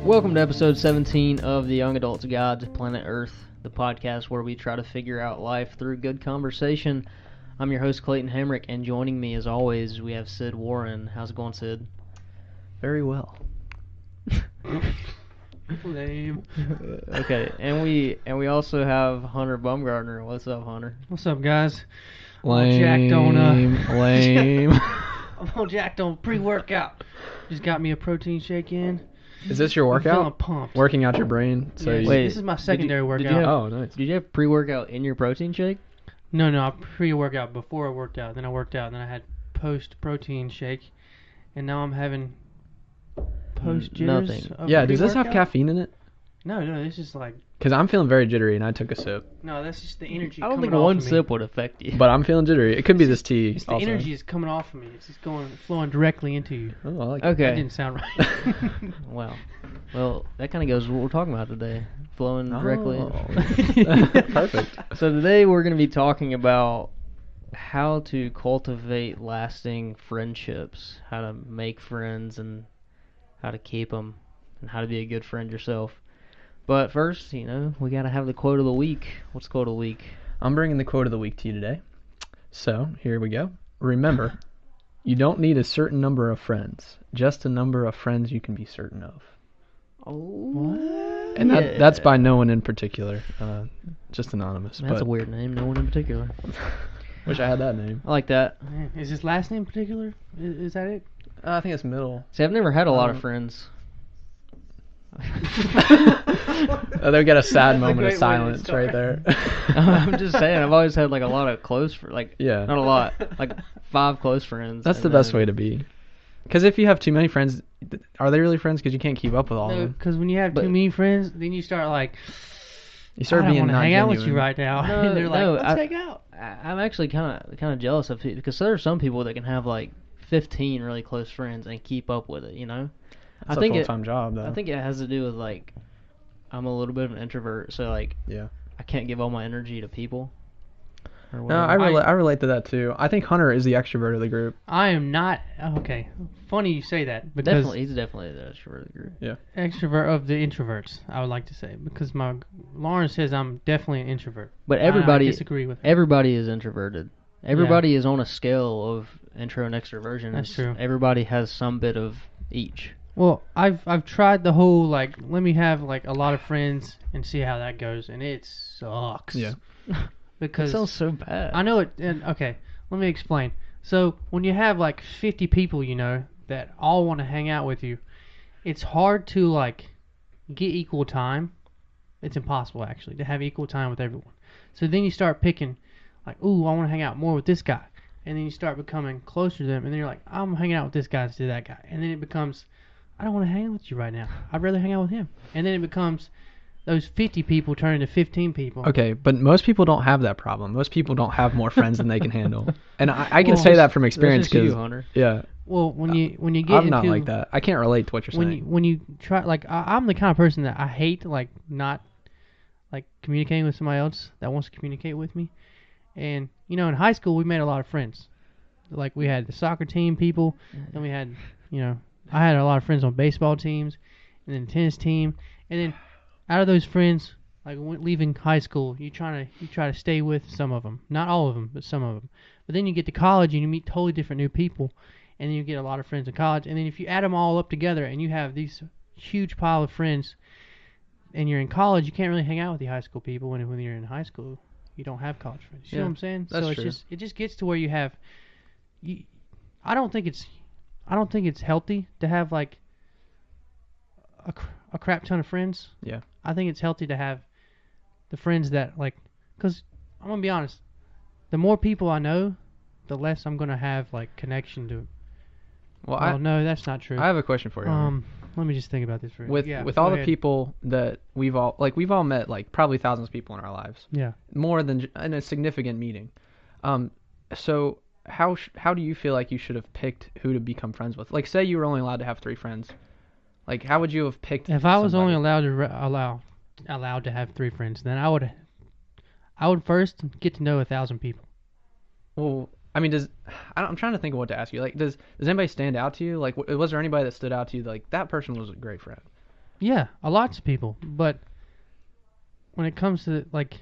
Welcome to episode 17 of the Young Adult's Guide to Planet Earth, the podcast where we try to figure out life through good conversation. I'm your host, Clayton Hemrick, and joining me, as always, we have Sid Warren. How's it going, Sid? Very well. Lame. Okay, and we also have Hunter Bumgardner. What's up, Hunter? What's up, guys? Lame. I'm all jacked on pre-workout. Just got me a protein shake in. Is this your workout? I'm feeling pumped. Working out your brain? So Yes, Wait, this is my secondary workout. Oh, nice. Did you have pre-workout in your protein shake? No, I pre-workout before I worked out. Then I worked out. Then I had post-protein shake. And now I'm having post-jitters. Nothing. of Yeah, does this have pre-workout. caffeine in it? No, this is like... Because I'm feeling very jittery and I took a sip. No, that's just the energy I don't coming think off one of me. sip would affect you. But I'm feeling jittery. It could be this tea. It's the also. energy is coming off of me. It's just flowing directly into you. Oh, I like Okay. That didn't sound right. Wow. Well, that kind of goes with what we're talking about today. Flowing directly. Perfect. So today we're going to be talking about how to cultivate lasting friendships, how to make friends and how to keep them, and how to be a good friend yourself. But first, we got to have the quote of the week. What's the quote of the week? I'm bringing the quote of the week to you today. So, here we go. Remember, you don't need a certain number of friends, just a number of friends you can be certain of. Oh. What? And Yeah. that's by no one in particular, just anonymous. That's but a weird name, no one in particular. Wish I had that name. I like that. Man, is his last name particular? Is that it? I think it's middle. See, I've never had a lot of friends. They got a sad That's a moment great way of to silence start. right there. I'm just saying, I've always had like a lot of close friends. Yeah. Not a lot. Like 5 close friends. That's the best way to be. Because if you have too many friends, are they really friends? Because you can't keep up with all of No, them. because when you have But- too many friends, then you start like, You start I don't being want to not hang out with genuine. you right now. No, and they're like, no, let's hang out. I'm actually kind of jealous of it because there are some people that can have like 15 really close friends and keep up with it. It's a full-time job, though. I think it has to do with like I'm a little bit of an introvert, so like Yeah. I can't give all my energy to people. Or No, whatever. I relate to that, too. I think Hunter is the extrovert of the group. I am not. Okay, funny you say that because He's definitely the extrovert of the group. Yeah. extrovert of the introverts. I would like to say because Lauren says I'm definitely an introvert. But I everybody disagree with her. Everybody is introverted. Everybody is on a scale of intro and extroversion. That's true. Everybody has some bit of each. Well, I've tried the whole like let me have like a lot of friends and see how that goes, and it sucks. Yeah. That Because sounds so bad. I know it. And okay, let me explain. So when you have like 50 people, that all want to hang out with you, it's hard to like get equal time. It's impossible actually to have equal time with everyone. So then you start picking, like, ooh, I want to hang out more with this guy, and then you start becoming closer to them, and then you're like, I'm hanging out with this guy instead of that guy, and then it becomes, I don't want to hang out with you right now. I'd rather hang out with him, and then it becomes. Those 50 people turn into 15 people. Okay, but most people don't have that problem. Most people don't have more friends than they can handle. And I can Well, say that from That's experience just you, because, Hunter. yeah, Well, when you get I'm into not like that. I can't relate to what you're saying. when you try like I'm the kind of person that I hate like not like communicating with somebody else that wants to communicate with me. And in high school we made a lot of friends. Like we had the soccer team people, and we had I had a lot of friends on baseball teams, and then the tennis team, and then out of those friends, like leaving high school, you try to stay with some of them, not all of them, but some of them. But then you get to college and you meet totally different new people, and then you get a lot of friends in college. And then if you add them all up together and you have these huge pile of friends, and you're in college, you can't really hang out with the high school people. When you're in high school, you don't have college friends. You know what I'm saying? that's so true. it just gets to where you have. I don't think it's healthy to have like a crap ton of friends. Yeah. I think it's healthy to have the friends that like, because I'm gonna be honest, the more people I know, the less I'm gonna have like connection to. Well, No, that's not true. I have a question for you. Let me just think about this for a with go all the ahead. people that we've all met like probably thousands of people in our lives. Yeah. More than in a significant meeting. So how do you feel like you should have picked who to become friends with? Like, say you were only allowed to have 3 friends. Like, how would you have picked? If I was somebody? only allowed to have 3 friends, then I would first get to know 1,000 people. Well, I mean, I'm trying to think of what to ask you. Like, does anybody stand out to you? Like, was there anybody that stood out to you? Like, that person was a great friend. Yeah, a lot of people. But when it comes to like,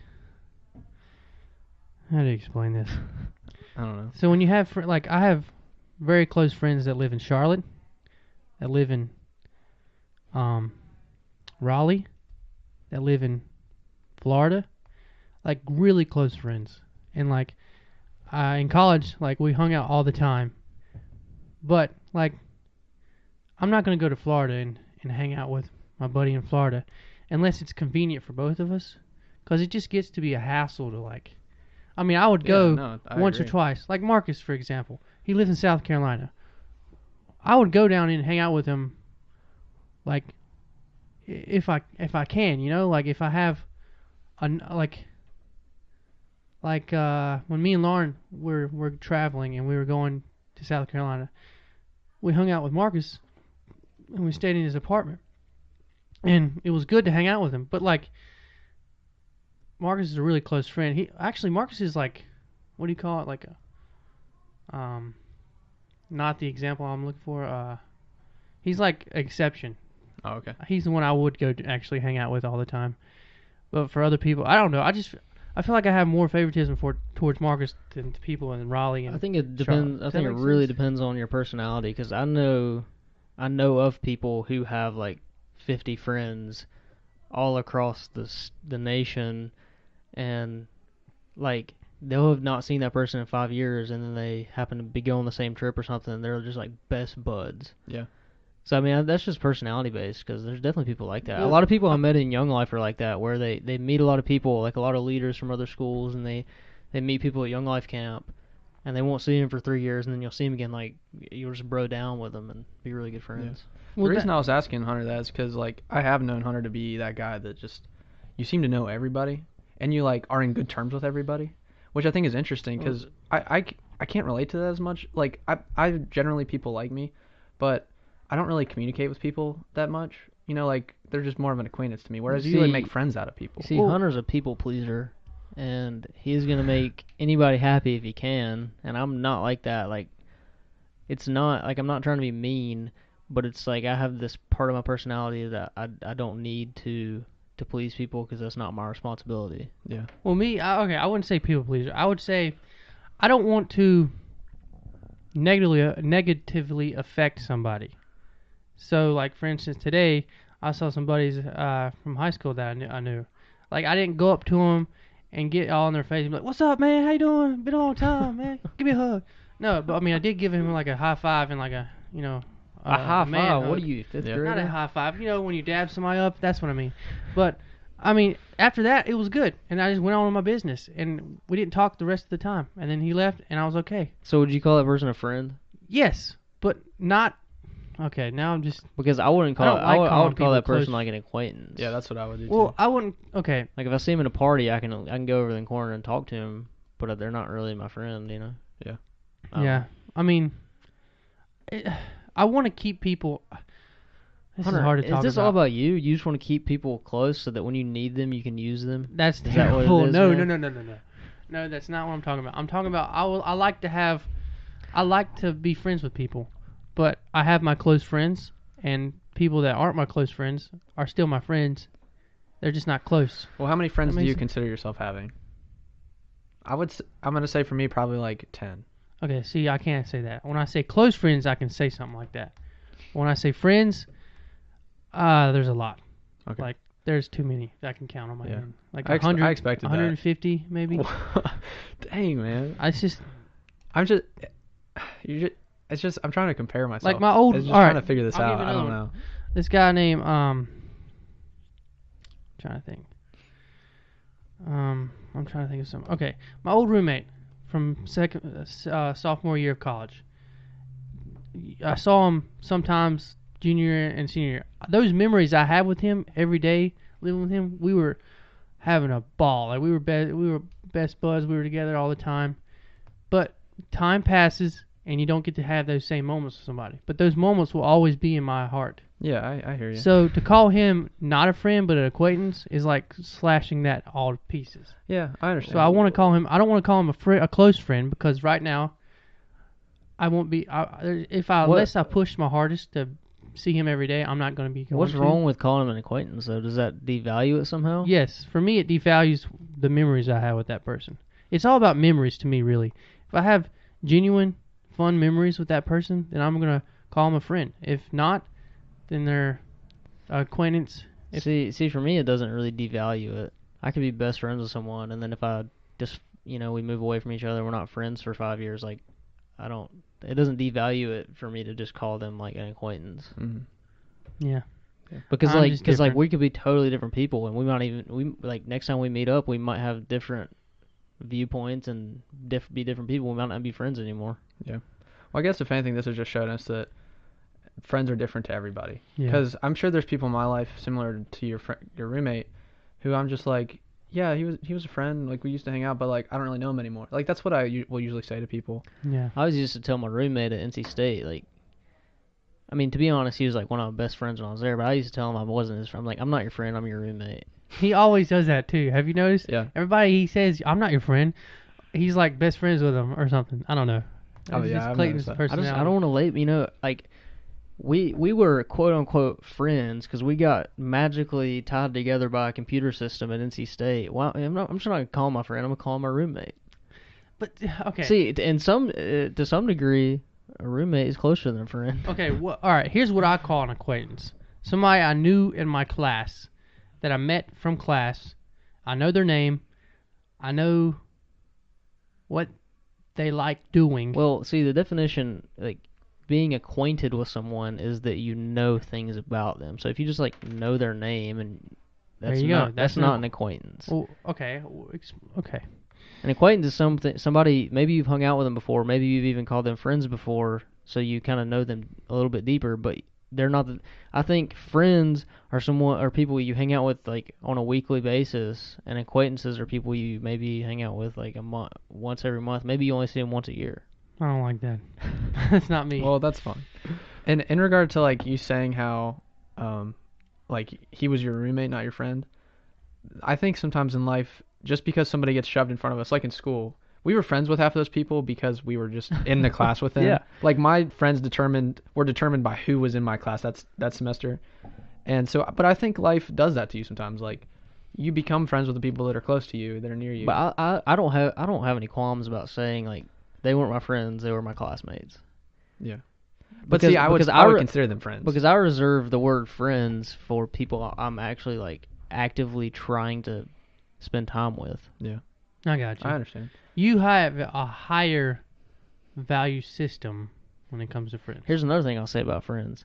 how do you explain this? I don't know. So when you have like, I have very close friends that live in Charlotte, that live in Raleigh, that live in Florida, like really close friends. And like in college, like we hung out all the time. But like I'm not gonna go to Florida and hang out with my buddy in Florida unless it's convenient for both of us, because it just gets to be a hassle to like. I mean, I would go no, I once or agree. twice. Like Marcus, for example, he lives in South Carolina. I would go down and hang out with him, like if I can, you know, like if I have when me and Lauren were traveling and we were going to South Carolina, we hung out with Marcus and we stayed in his apartment, and it was good to hang out with him. But like Marcus is a really close friend. Marcus is like, what do you call it? Like not the example I'm looking for. He's like exception. Oh, okay. He's the one I would go to actually hang out with all the time. But for other people, I don't know. I feel like I have more favoritism towards Marcus than to people in Raleigh and I think it Charlotte. depends. I Does think that it make really sense? depends on your personality. Because I know of people who have like 50 friends all across the nation, and like they'll have not seen that person in 5 years, and then they happen to be going on the same trip or something, and they're just like best buds. Yeah. So I mean that's just personality based, because there's definitely people like that. A Well, lot of people I met in Young Life are like that, where they meet a lot of people, like a lot of leaders from other schools, and they meet people at Young Life camp, and they won't see them for 3 years, and then you'll see them again, like you'll just bro down with them and be really good friends. Well, the reason I was asking Hunter that is because like I have known Hunter to be that guy that just you seem to know everybody and you like are in good terms with everybody, which I think is interesting because I can't relate to that as much. Like I generally people like me, but I don't really communicate with people that much. You know, like they're just more of an acquaintance to me. Whereas you like See- make friends out of people. See, Well- Hunter's a people pleaser, and he's gonna make anybody happy if he can. And I'm not like that. Like, it's not like I'm not trying to be mean, but it's like I have this part of my personality that I don't need to please people, because that's not my responsibility. Yeah. Well, I wouldn't say people pleaser. I would say I don't want to negatively affect somebody. So, like for instance, today I saw some buddies from high school that I knew. Like I didn't go up to them and get all in their face and be like, "What's up, man? How you doing? Been a long time, man. Give me a hug." No, but I mean, I did give him like a high five and like a A high man five? hug. What are you, fifth Yeah. grader? Not a high five. You know, when you dab somebody up, that's what I mean. But I mean, after that, it was good, and I just went on with my business, and we didn't talk the rest of the time. And then he left, and I was okay. So would you call that person a friend? Yes, but not. Okay, now I'm just. Because I wouldn't I call don't it. like I would calling call that people person close. like an acquaintance. Yeah, that's what I would do Well, too. I wouldn't. Okay. Like if I see him in a party, I can go over to the corner and talk to him, but they're not really my friend, you know. Yeah. Yeah. I mean, I want to keep people. This Hunter, is hard to talk is this about. all about you? You just want to keep people close so that when you need them, you can use them? That's Is that terrible. what it is, No, man? no. No, that's not what I'm talking about. I'm talking about I like to be friends with people, but I have my close friends, and people that aren't my close friends are still my friends. They're just not close. Well, how many friends That do makes you sense. consider yourself having? I'm gonna say for me probably like 10. Okay, see, I can't say that. When I say close friends, I can say something like that. When I say friends, there's a lot. Okay. Like, there's too many that I can count on my Yeah. hand. Like I 100, expected that. 150 maybe. Dang, man. It's just I'm trying to compare myself. like my old. I'm just all right, trying to figure this I'll give out. you I don't another know. This guy named trying to think. I'm trying to think of some. Okay, my old roommate from sophomore year of college. I saw him sometimes junior and senior year. Those memories I have with him every day, living with him, we were having a ball. Like we were best buds. We were together all the time. But time passes, and you don't get to have those same moments with somebody. But those moments will always be in my heart. Yeah, I hear you. So to call him not a friend but an acquaintance is like slashing that all to pieces. Yeah, I understand. So I want to call him. I don't want to call him a close friend, because right now I won't be. Unless I push my hardest to see him every day, I'm not going to be going What's to. wrong with calling him an acquaintance, though? Does that devalue it somehow? Yes, for me, it devalues the memories I have with that person. It's all about memories to me, really. If I have genuine, fun memories with that person, then I'm going to call them a friend. If not, then they're an acquaintance. See, for me, it doesn't really devalue it. I could be best friends with someone, and then if I just, we move away from each other, we're not friends for 5 years, like, it doesn't devalue it for me to just call them, like, an acquaintance. Mm-hmm. Yeah. Because, I'm just different. we could be totally different people, and next time we meet up, we might have different viewpoints and be different people. We might not be friends anymore. Yeah. Well, I guess if anything, this has just shown us that friends are different to everybody. Yeah. Because I'm sure there's people in my life similar to your roommate, who I'm just like, yeah, he was a friend. Like we used to hang out, but like I don't really know him anymore. Like that's what I will usually say to people. Yeah. I was used to tell my roommate at NC State, like, I mean, to be honest, he was like one of my best friends when I was there, but I used to tell him I wasn't his friend. I'm like, I'm not your friend, I'm your roommate. He always does that too. Have you noticed? Yeah. Everybody he says, I'm not your friend. He's like best friends with him or something. I don't know. Oh, It's yeah, just I've Clayton's noticed that. personality. I don't want to label, like, we were quote unquote friends because we got magically tied together by a computer system at NC State. Well, I'm just not gonna call him my friend. I'm gonna call him my roommate. But okay. See, to some degree, a roommate is closer than a friend. Okay. Well, all right. Here's what I call an acquaintance. Somebody I knew in my class that I met from class. I know their name. I know what they like doing. Well, see, the definition, like, being acquainted with someone is that you know things about them. So if you just like know their name, and that's There you not go. that's not an acquaintance. Well, okay. Okay. An acquaintance is somebody, maybe you've hung out with them before, maybe you've even called them friends before, so you kind of know them a little bit deeper, but they're not I think friends are people you hang out with like on a weekly basis, and acquaintances are people you maybe hang out with like once every month. Maybe you only see them once a year. I don't like that. That's not me. Well, that's fun. And in regard to like you saying how, like he was your roommate, not your friend, I think sometimes in life, just because somebody gets shoved in front of us, like in school, we were friends with half of those people because we were just in the class with them. Yeah. Like my friends were determined by who was in my class that semester. And so, but I think life does that to you sometimes. Like you become friends with the people that are close to you, that are near you. But I don't have any qualms about saying like they weren't my friends, they were my classmates. Yeah. But see, I would consider them friends. Because I reserve the word friends for people I'm actually like actively trying to spend time with. Yeah. I got you. I understand. You have a higher value system when it comes to friends. Here's another thing I'll say about friends.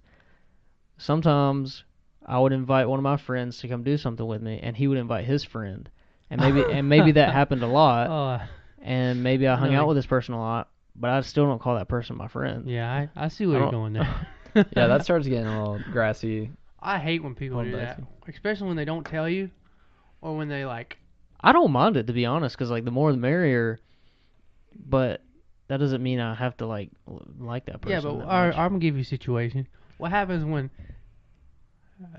Sometimes I would invite one of my friends to come do something with me, and he would invite his friend, and maybe that happened a lot, and maybe I hung out with this person a lot, but I still don't call that person my friend. Yeah, I see where you're going there. Yeah, that starts getting a little grassy. I hate when people do that, especially when they don't tell you, or when they like. I don't mind it, to be honest, because like the more the merrier, but that doesn't mean I have to like that person. Yeah, but I'm gonna give you a situation. What happens when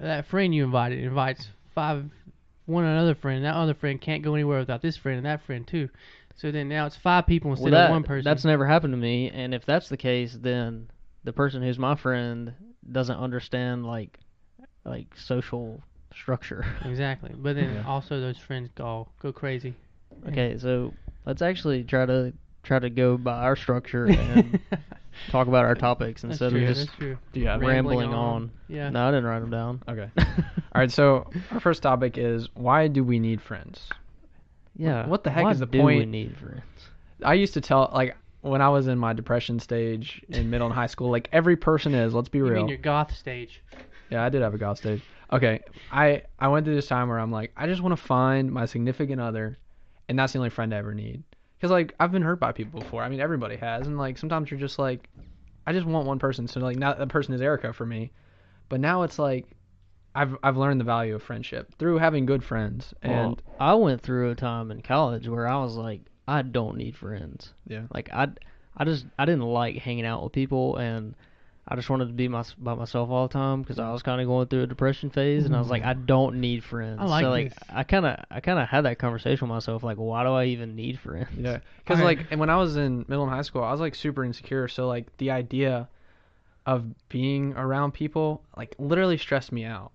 that friend you invites another friend, and that other friend can't go anywhere without this friend and that friend too. So then now it's 5 people instead of one person. That's never happened to me, and if that's the case, then the person who's my friend doesn't understand like social structure. Exactly. But then also those friends go crazy. Okay, so let's actually try to go by our structure and talk about our topics instead of just rambling on. Yeah. No, I didn't write them down. Okay. All right, so our first topic is why do we need friends? Yeah. What the heck is the point? Why do we need friends? I used to tell, like, when I was in my depression stage in middle and high school, like, every person is, let's be real. You mean your goth stage. Yeah, I did have a goth stage. Okay, I went through this time where I'm like, I just want to find my significant other, and that's the only friend I ever need. Because, like, I've been hurt by people before. I mean, everybody has. And, like, sometimes you're just like, I just want one person. So, like, now that person is Erica for me. But now it's like, I've learned the value of friendship through having good friends. And I went through a time in college where I was like, I don't need friends. Yeah. Like, I didn't like hanging out with people, and I just wanted to be by myself all the time because I was kind of going through a depression phase, and I was like, I don't need friends. I like so like this. I kind of had that conversation with myself, like, why do I even need friends? Yeah, because like, and when I was in middle and high school, I was like super insecure. So like the idea of being around people like literally stressed me out.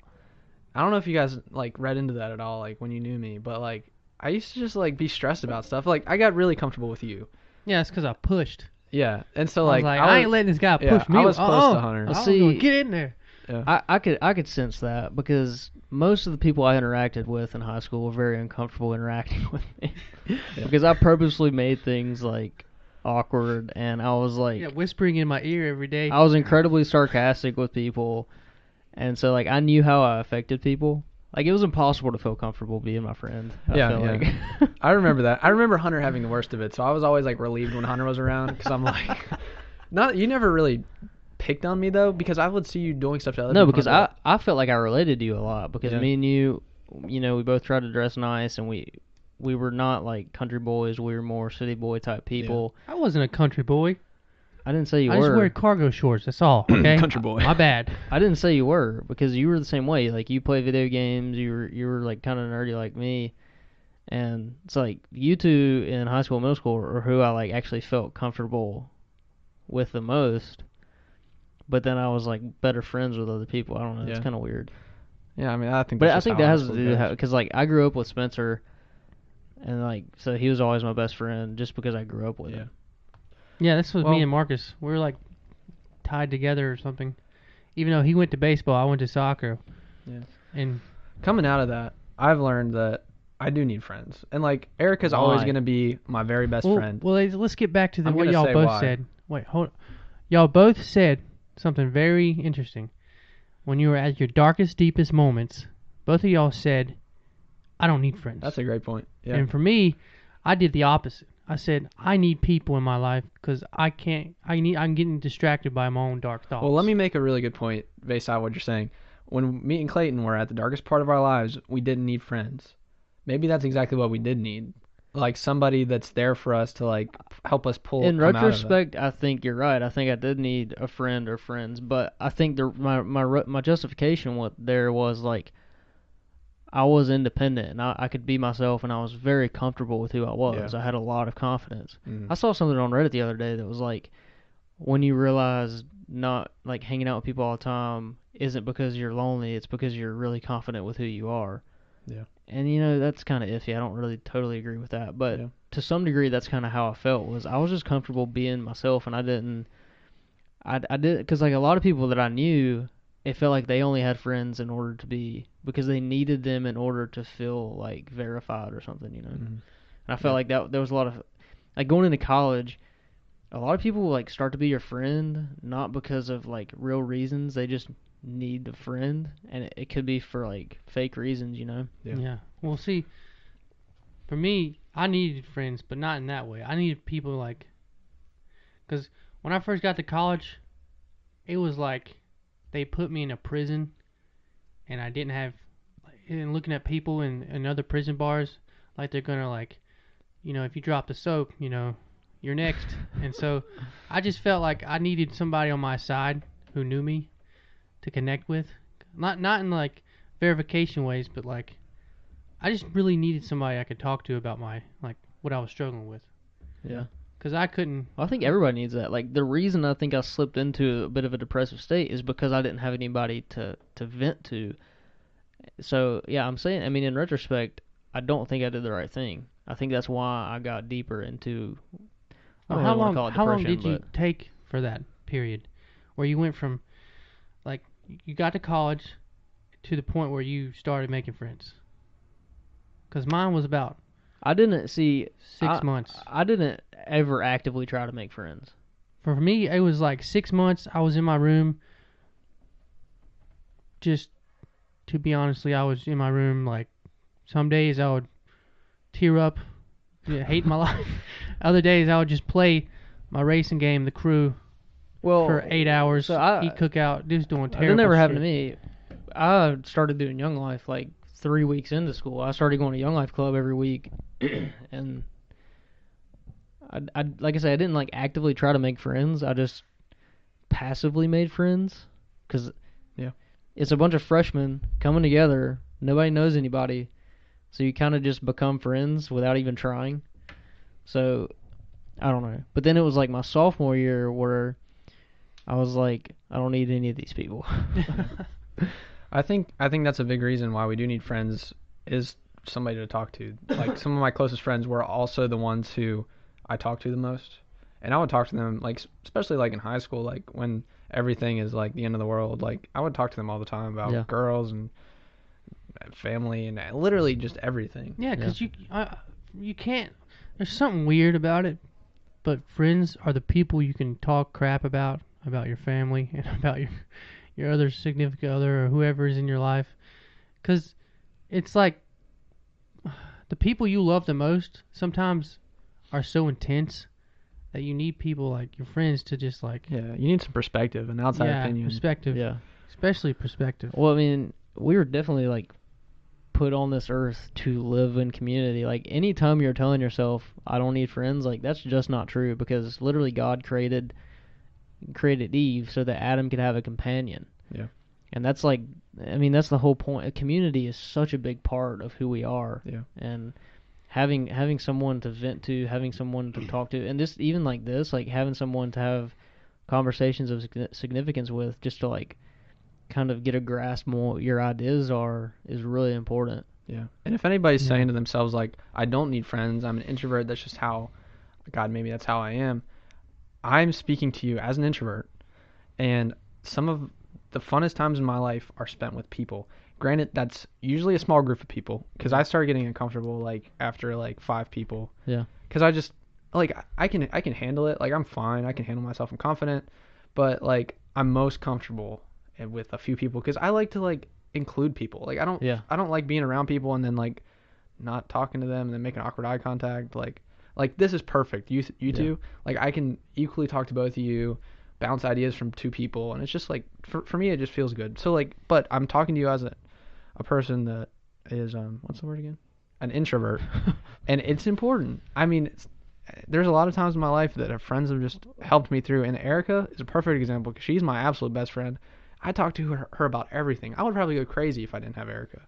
I don't know if you guys like read into that at all, like when you knew me, but like I used to just like be stressed about stuff. Like I got really comfortable with you. Yeah, it's because I pushed. Yeah, and so I was like like, I ain't letting this guy push me. I was close to Hunter. I was See, gonna get in there. Yeah. I could sense that because most of the people I interacted with in high school were very uncomfortable interacting with me because I purposely made things like awkward, and I was like, Yeah, whispering in my ear every day. I was incredibly sarcastic with people, and so like I knew how I affected people. Like it was impossible to feel comfortable being my friend. I feel like. I remember that. I remember Hunter having the worst of it, so I was always like relieved when Hunter was around because I'm like, you never really picked on me though because I would see you doing stuff to other No, people. because I felt like I related to you a lot because me and you know, we both tried to dress nice, and we were not like country boys. We were more city boy type people. I wasn't a country boy. I didn't say you I were. just wear cargo shorts. That's all. Okay. Country boy. My bad. I didn't say you were because you were the same way. Like you play video games. You were like kind of nerdy like me, and it's like you two in high school, and middle school are who I like actually felt comfortable with the most. But then I was like better friends with other people. I don't know. It's kind of weird. Yeah, I mean, I think. But That's I think just that how has high to school do goes. because like I grew up with Spencer, and like so he was always my best friend just because I grew up with him. Yeah, this was Well- me and Marcus. We were like tied together or something. Even though he went to baseball, I went to soccer. Yeah. And Coming out of that, I've learned that I do need friends, and like Erica's always Why? gonna be my very best friend. Well, let's get back to I'm what gonna y'all say both why. said. Wait, hold. Y'all both said something very interesting. When you were at your darkest, deepest moments, both of y'all said, "I don't need friends." That's a great point. Yeah. And for me, I did the opposite. I said, "I need people in my life because I'm getting distracted by my own dark thoughts." Well, let me make a really good point based on what you're saying. When me and Clayton were at the darkest part of our lives, we didn't need friends. Maybe that's exactly what we did need. Like somebody that's there for us to like help us pull. In come out of that. retrospect, I think you're right. I think I did need a friend or friends, but I think my justification there was like I was independent and I could be myself, and I was very comfortable with who I was. Yeah. I had a lot of confidence. Mhm. I saw something on Reddit the other day that was like, when you realize not like hanging out with people all the time isn't because you're lonely, it's because you're really confident with who you are. Yeah. And you know, that's kind of iffy. I don't really totally agree with that, but Yeah. to some degree that's kind of how I felt. Was I was just comfortable being myself, and I did because like a lot of people that I knew, it felt like they only had friends in order to be, because they needed them in order to feel like verified or something, you know. Mhm. And I felt like that there was a lot of like going into college, a lot of people like start to be your friend not because of like real reasons. They just need a friend, and it could be for like fake reasons, you know. Yeah. Well, see, for me, I needed friends, but not in that way. I needed people like, because when I first got to college, it was like they put me in a prison, and I didn't have, and looking at people in other prison bars, like they're gonna like, you know, if you drop the soap, you know, you're next. And so I just felt like I needed somebody on my side who knew me to connect with. Not in like verification ways, but like I just really needed somebody I could talk to about my like what I was struggling with. Yeah. Because I couldn't. I think everybody needs that. Like the reason I think I slipped into a bit of a depressive state is because I didn't have anybody to vent to. So yeah, I'm saying. I mean, in retrospect, I don't think I did the right thing. I think that's why I got deeper into. I don't How really wanna call long? it How long depression, did you but- take for that period, where you went from, like, you got to college, to the point where you started making friends? Because mine was about I didn't see 6 months. I didn't ever actively try to make friends. For me, it was like 6 months. I was in my room. Just to be honestly, I was in my room. Like some days I would tear up, hate my life. Other days I would just play my racing game, The Crew, Well, for 8 hours. so Eat cookout. Just doing that terrible. never happened to shit. me. I started doing Young Life like 3 weeks into school. I started going to Young Life Club every week, and I like I said, I didn't like actively try to make friends. I just passively made friends because it's a bunch of freshmen coming together. Nobody knows anybody, so you kind of just become friends without even trying. So I don't know. But then it was like my sophomore year where I was like, I don't need any of these people. I think that's a big reason why we do need friends is somebody to talk to. Like some of my closest friends were also the ones who I talk to the most, and I would talk to them like especially like in high school, like when everything is like the end of the world. Like I would talk to them all the time about Yeah. girls and family and literally just everything. Yeah, because you can't. There's something weird about it, but friends are the people you can talk crap about your family and about your other significant other or whoever is in your life. Because it's like the people you love the most sometimes are so intense that you need people like your friends to just like Yeah, you need some perspective, an outside opinion. perspective, Yeah. especially perspective. Well, I mean, we were definitely like put on this earth to live in community. Like anytime you're telling yourself, I don't need friends, like that's just not true, because literally God created Eve so that Adam could have a companion. Yeah. And that's like, I mean, that's the whole point. A community is such a big part of who we are. Yeah. And having someone to vent to, having someone to talk to, and just even like this, like having someone to have conversations of significance with, just to like kind of get a grasp on what your ideas are, is really important. Yeah. And if anybody's Yeah. saying to themselves like, I don't need friends, I'm an introvert, that's just how God, maybe that's how I am. I'm speaking to you as an introvert, and some of the funnest times in my life are spent with people. Granted, that's usually a small group of people, because I started getting uncomfortable like after like 5 people. Yeah. Because I just like I can handle it. Like I'm fine. I can handle myself. I'm confident. But like I'm most comfortable with a few people because I like to like include people. Like I don't like being around people and then like not talking to them and then making awkward eye contact. Like this is perfect. You two, like I can equally talk to both of you, bounce ideas from 2 people, and it's just like for me it just feels good. So like, but I'm talking to you as a person that is what's the word again? An introvert, and it's important. I mean, there's a lot of times in my life that friends have just helped me through, and Erica is a perfect example because she's my absolute best friend. I talk to her about everything. I would probably go crazy if I didn't have Erica.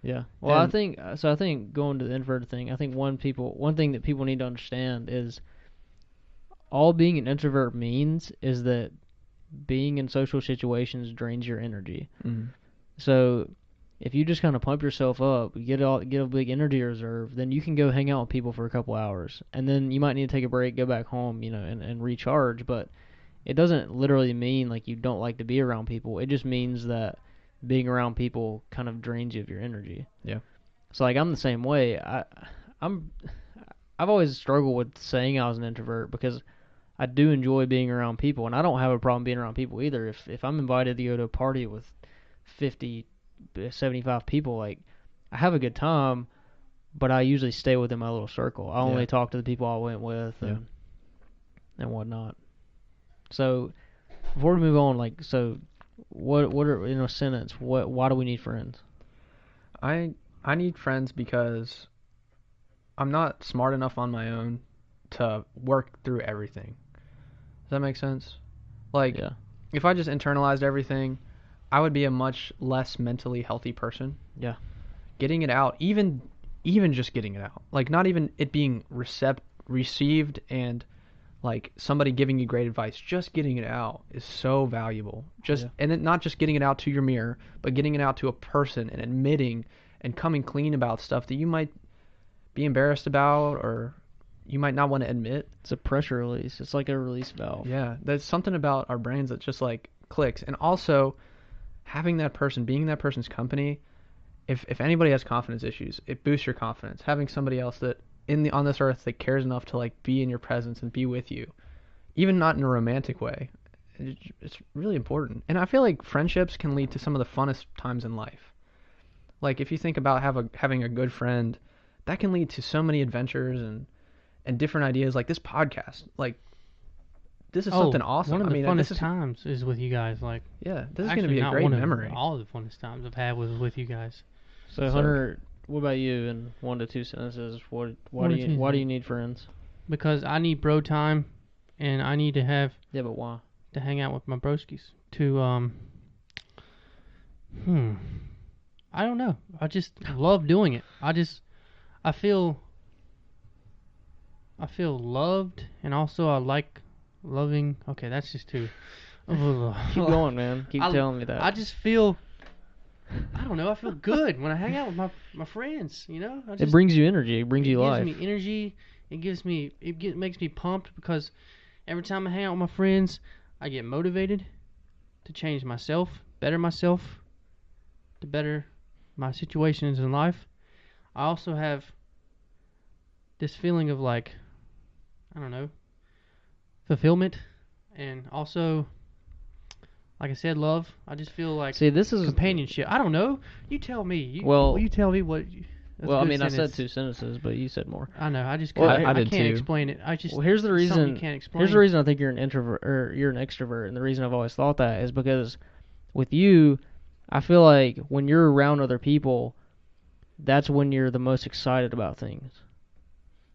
Yeah. Well, And- I think going to the introvert thing, I think one thing that people need to understand is all being an introvert means is that being in social situations drains your energy. Mhm. So if you just kind of pump yourself up, get a big energy reserve, then you can go hang out with people for a couple hours, and then you might need to take a break, go back home, and recharge. But it doesn't literally mean like you don't like to be around people. It just means that being around people kind of drains you of your energy. Yeah. So like I'm the same way. I've always struggled with saying I was an introvert because I do enjoy being around people, and I don't have a problem being around people either. If I'm invited to go to a party with 50, 75 people, like I have a good time, but I usually stay within my little circle. I only talk to the people I went with and whatnot. So before we move on, like, so what are, in a sentence, why do we need friends? I need friends because I'm not smart enough on my own to work through everything. Does that make sense? Like, if I just internalized everything, I would be a much less mentally healthy person. Yeah. Getting it out, even just getting it out, like not even it being received and like somebody giving you great advice, just getting it out is so valuable. And then not just getting it out to your mirror, but getting it out to a person and admitting and coming clean about stuff that you might be embarrassed about or you might not want to admit. It's a pressure release. It's like a release valve. Yeah, there's something about our brains that just like clicks. And also having that person, being in that person's company, if anybody has confidence issues, it boosts your confidence. Having somebody else that on this earth that cares enough to like be in your presence and be with you, even not in a romantic way, it's really important. And I feel like friendships can lead to some of the funnest times in life. Like if you think about having a good friend, that can lead to so many adventures and different ideas. Like this podcast, like this is something awesome. One of the funnest times is with you guys. Like, yeah, this is going to be a great memory. All of the funnest times I've had was with you guys. So Hunter, what about you? In 1 to 2 sentences, why do you need friends? Because I need bro time, and I need to have. Yeah, but why? To hang out with my broskies. To I don't know. I just love doing it. I feel loved, and also I like loving. Okay, that's just too. Keep going, man. Keep telling me that. I just feel, I don't know, I feel good when I hang out with my friends, It brings you energy. It brings you life. It gives me energy. It makes me pumped because every time I hang out with my friends, I get motivated to change myself, to better my situations in life. I also have this feeling of like, I don't know, fulfillment, and also, like I said, love. I just feel like this is companionship. I don't know. You tell me. You tell me what. Well, I mean, I said 2 sentences, but you said more. I know. I just I did can't too. explain it. Here's the reason. You can't explain. Here's the reason I think you're an introvert or you're an extrovert, and the reason I've always thought that is because with you, I feel like when you're around other people, that's when you're the most excited about things.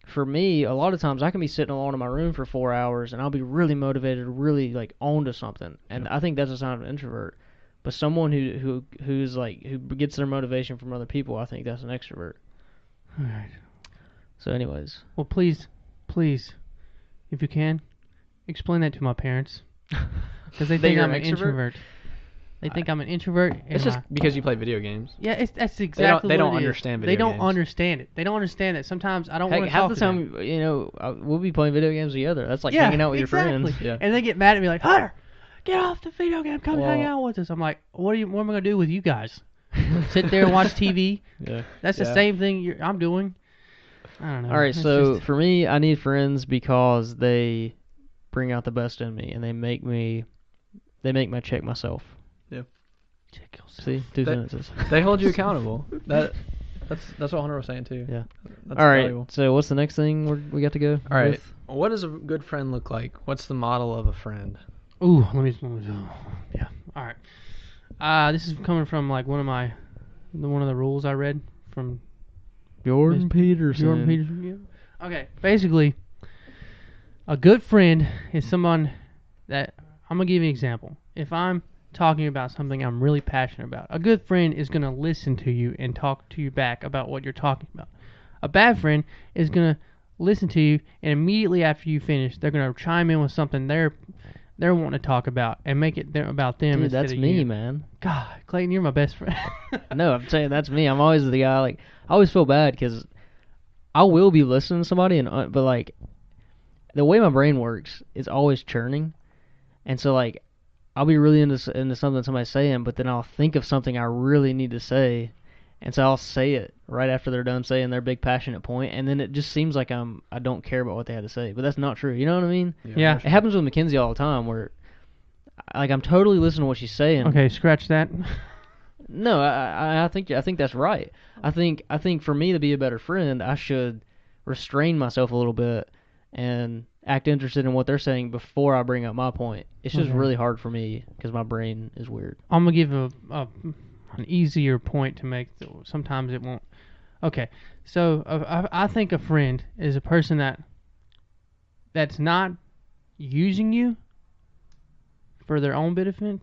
For me, a lot of times I can be sitting alone in my room for 4 hours and I'll be really motivated, really like onto something, and I think that's a sign of an introvert. But someone who gets their motivation from other people, I think that's an extrovert. All right. So, anyways. Well, please, if you can, explain that to my parents, because they think I'm an introvert. They think I'm an introvert. It's just because you play video games. Yeah, that's exactly. They don't what it is. understand video They don't games. understand it. They don't understand that sometimes I don't want to Half talk the to time, them. we'll be playing video games together. That's like hanging out with your friends. Yeah. And they get mad at me like, Hunter, get off the video game. Come Well, hang out with us. I'm like, what am I gonna do with you guys? Sit there and watch TV? Yeah. That's the same thing I'm doing. I don't know. All right, It's so just- for me, I need friends because they bring out the best in me, and they make me check myself. check yourself. See, 2 sentences. They hold you accountable. That's what Hunter was saying too. Yeah. That's All right. valuable. So what's the next thing we got to go? All right. with? What does a good friend look like? What's the model of a friend? Ooh, let me. Yeah. All right. This is coming from like one of the rules I read from Jordan Peterson. Jordan Peterson. Yeah. Okay. Basically, a good friend is someone that I'm gonna give you an example. If I'm talking about something I'm really passionate about, a good friend is gonna listen to you and talk to you back about what you're talking about. A bad friend is gonna listen to you, and immediately after you finish, they're gonna chime in with something they're wanting to talk about and make it about them Dude, instead that's of me, you. man. God, Clayton, you're my best friend. No, I'm saying that's me. I'm always the guy. Like, I always feel bad because I will be listening to somebody, but like the way my brain works is always churning, and so like I'll be really into something somebody's saying, but then I'll think of something I really need to say, and so I'll say it right after they're done saying their big passionate point, and then it just seems like I don't care about what they had to say, but that's not true. You know what I mean? Yeah. It happens with Mackenzie all the time, where like I'm totally listening to what she's saying. Okay, scratch that. No, I think that's right. I think for me to be a better friend, I should restrain myself a little bit and act interested in what they're saying before I bring up my point. It's just Okay. really hard for me because my brain is weird. I'm gonna give an easier point to make. Sometimes it won't. Okay, so I think a friend is a person that's not using you for their own benefit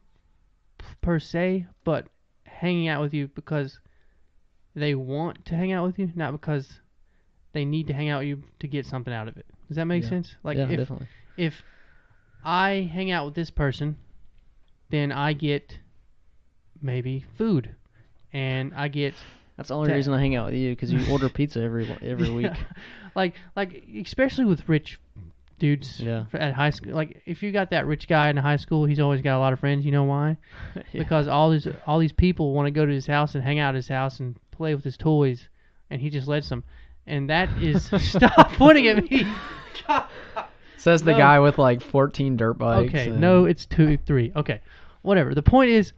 per se, but hanging out with you because they want to hang out with you, not because they need to hang out with you to get something out of it. Does that make sense? Like yeah, definitely. if I hang out with this person, then I get maybe food, and I get That's the only reason I hang out with you, because you order pizza every week. like especially with rich dudes Yeah. at high school. Like if you got that rich guy in high school, he's always got a lot of friends. You know why? Yeah. Because all these people want to go to his house and hang out at his house and play with his toys, and he just lets them. And that is stop pointing at me. Says the No. guy with like 14 dirt bikes. Okay, and- no, it's 2, 3. Okay, whatever. The point is,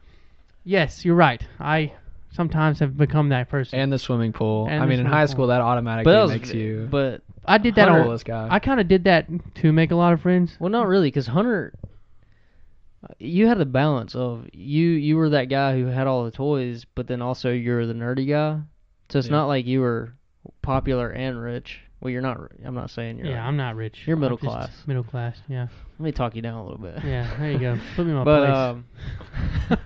yes, you're right. I sometimes have become that person. And the swimming pool. And I the mean, in swimming high pool. school, that automatically But makes you. But I did that. Hunter this guy. I kind of did that to make a lot of friends. well, not really, because Hunter, you had the balance of you were that guy who had all the toys, but then also you're the nerdy guy. So it's Yeah. not like you were popular and rich. Well, you're not. I'm not saying you're. Yeah, I'm not rich. You're I'm middle just class. Middle class, yeah. Let me talk you down a little bit. Yeah, there you go. Put me in my But place.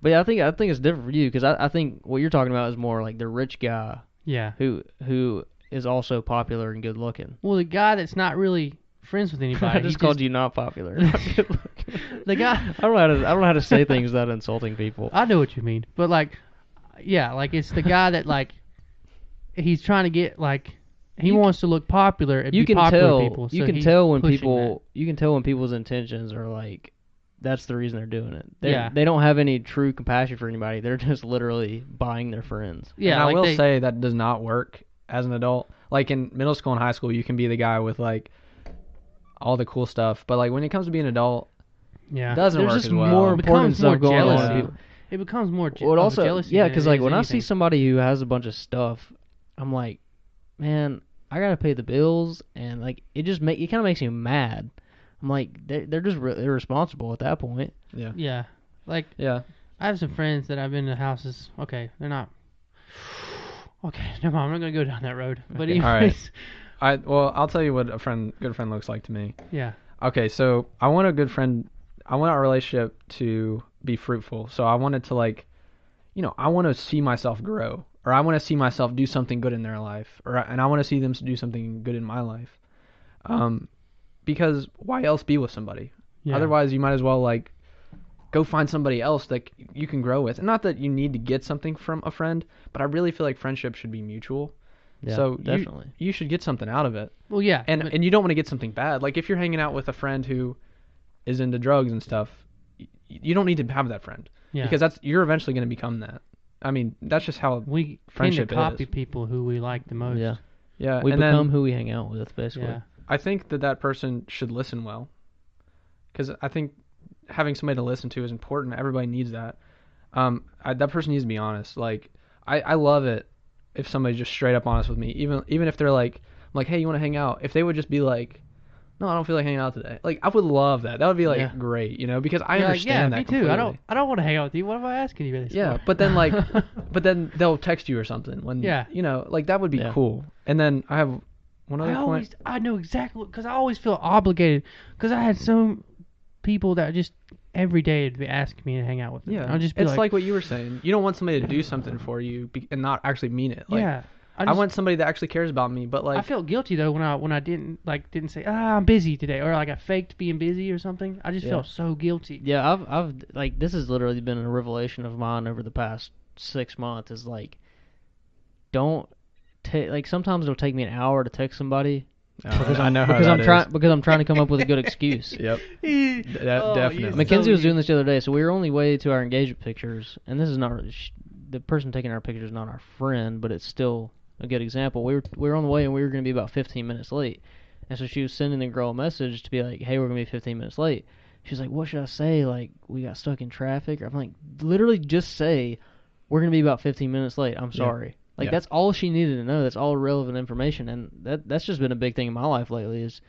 but yeah, I think it's different for you, because I think what you're talking about is more like the rich guy Yeah. who is also popular and good looking. Well, the guy that's not really friends with anybody. I just called you not popular. Not good looking. the guy. I don't know how to say things without insulting people. I know what you mean, but like, yeah, like it's the guy that like he's trying to get like he wants to look popular and You be can popular tell. with people. You so can he's tell when pushing people. You can tell when people's intentions are like. That's the reason they're doing it. Yeah. They don't have any true compassion for anybody. They're just literally buying their friends. that. Yeah, and I like will say that does not work as an adult. Like in middle school and high school, you can be the guy with like all the cool stuff, but like when it comes to being an adult, yeah, it doesn't There's work just as well. more it becomes important more stuff going on. jealousy. with people. It becomes more Well, it also, jealousy. yeah, than because it like is when I anything. see somebody who has a bunch of stuff, I'm like, man, I gotta pay the bills, and like it kind of makes me mad. I'm like, they're just irresponsible at that point. Yeah. Yeah, like Yeah. I have some friends that I've been to houses. Okay, they're not. Okay, never mind. I'm not gonna go down that road. But Okay, anyways, all right. Well, I'll tell you what a good friend looks like to me. yeah, Okay, so I want a good friend. I want our relationship to be fruitful. So I want it to like, I want to see myself grow, or I want to see myself do something good in their life, and I want to see them do something good in my life. Because why else be with somebody? yeah. Otherwise, you might as well like go find somebody else that you can grow with. And not that you need to get something from a friend, but I really feel like friendship should be mutual. Yeah, So definitely. you should get something out of it. Well, yeah, but- And you don't want to get something bad. Like if you're hanging out with a friend who is into drugs and stuff, you don't need to have that friend yeah. because you're eventually going to become that. I mean, that's just how we tend to friendship copy is. people who we like the most. Yeah, yeah. we and become then who we hang out with, basically. Yeah. I think that person should listen well, because I think having somebody to listen to is important. Everybody needs that. That person needs to be honest. Like I love it if somebody's just straight up honest with me, even if they're like, I'm like, hey, you want to hang out? If they would just be like, no, I don't feel like hanging out today. Like I would love that. That would be like Yeah. great, because I You're like, understand yeah, that. me too. Completely. I don't want to hang out with you. What am I asking you this Yeah, for? but then but then they'll text you or something when Yeah. like that would be Yeah. cool. And then I have one other point. I know exactly because I always feel obligated because I had some people that just every day would be asking me to hang out with them. Yeah, I'll just be it's like what you were saying. You don't want somebody to do something for you and not actually mean it. Like, yeah. I want somebody that actually cares about me, but like I felt guilty though when I didn't say I'm busy today or like I faked being busy or something. I just Yeah. felt so guilty. Yeah, I've like this has literally been a revelation of mine over the past 6 months. Is like, don't take like sometimes it'll take me an hour to text somebody I know how because that is. I'm trying to come up with a good excuse. Yep. Oh, Definitely. Mackenzie was doing this the other day, so we were on the way to our engagement pictures, and this is not the person taking our pictures is not our friend, but it's still a good example. We were on the way, and we were going to be about 15 minutes late, and so she was sending the girl a message to be like, "Hey, we're going to be 15 minutes late." She's like, "What should I say? Like, we got stuck in traffic?" I'm like, literally just say, "We're going to be about 15 minutes late. I'm sorry." Like Yeah. that's all she needed to know. That's all relevant information, and that's just been a big thing in my life lately. Is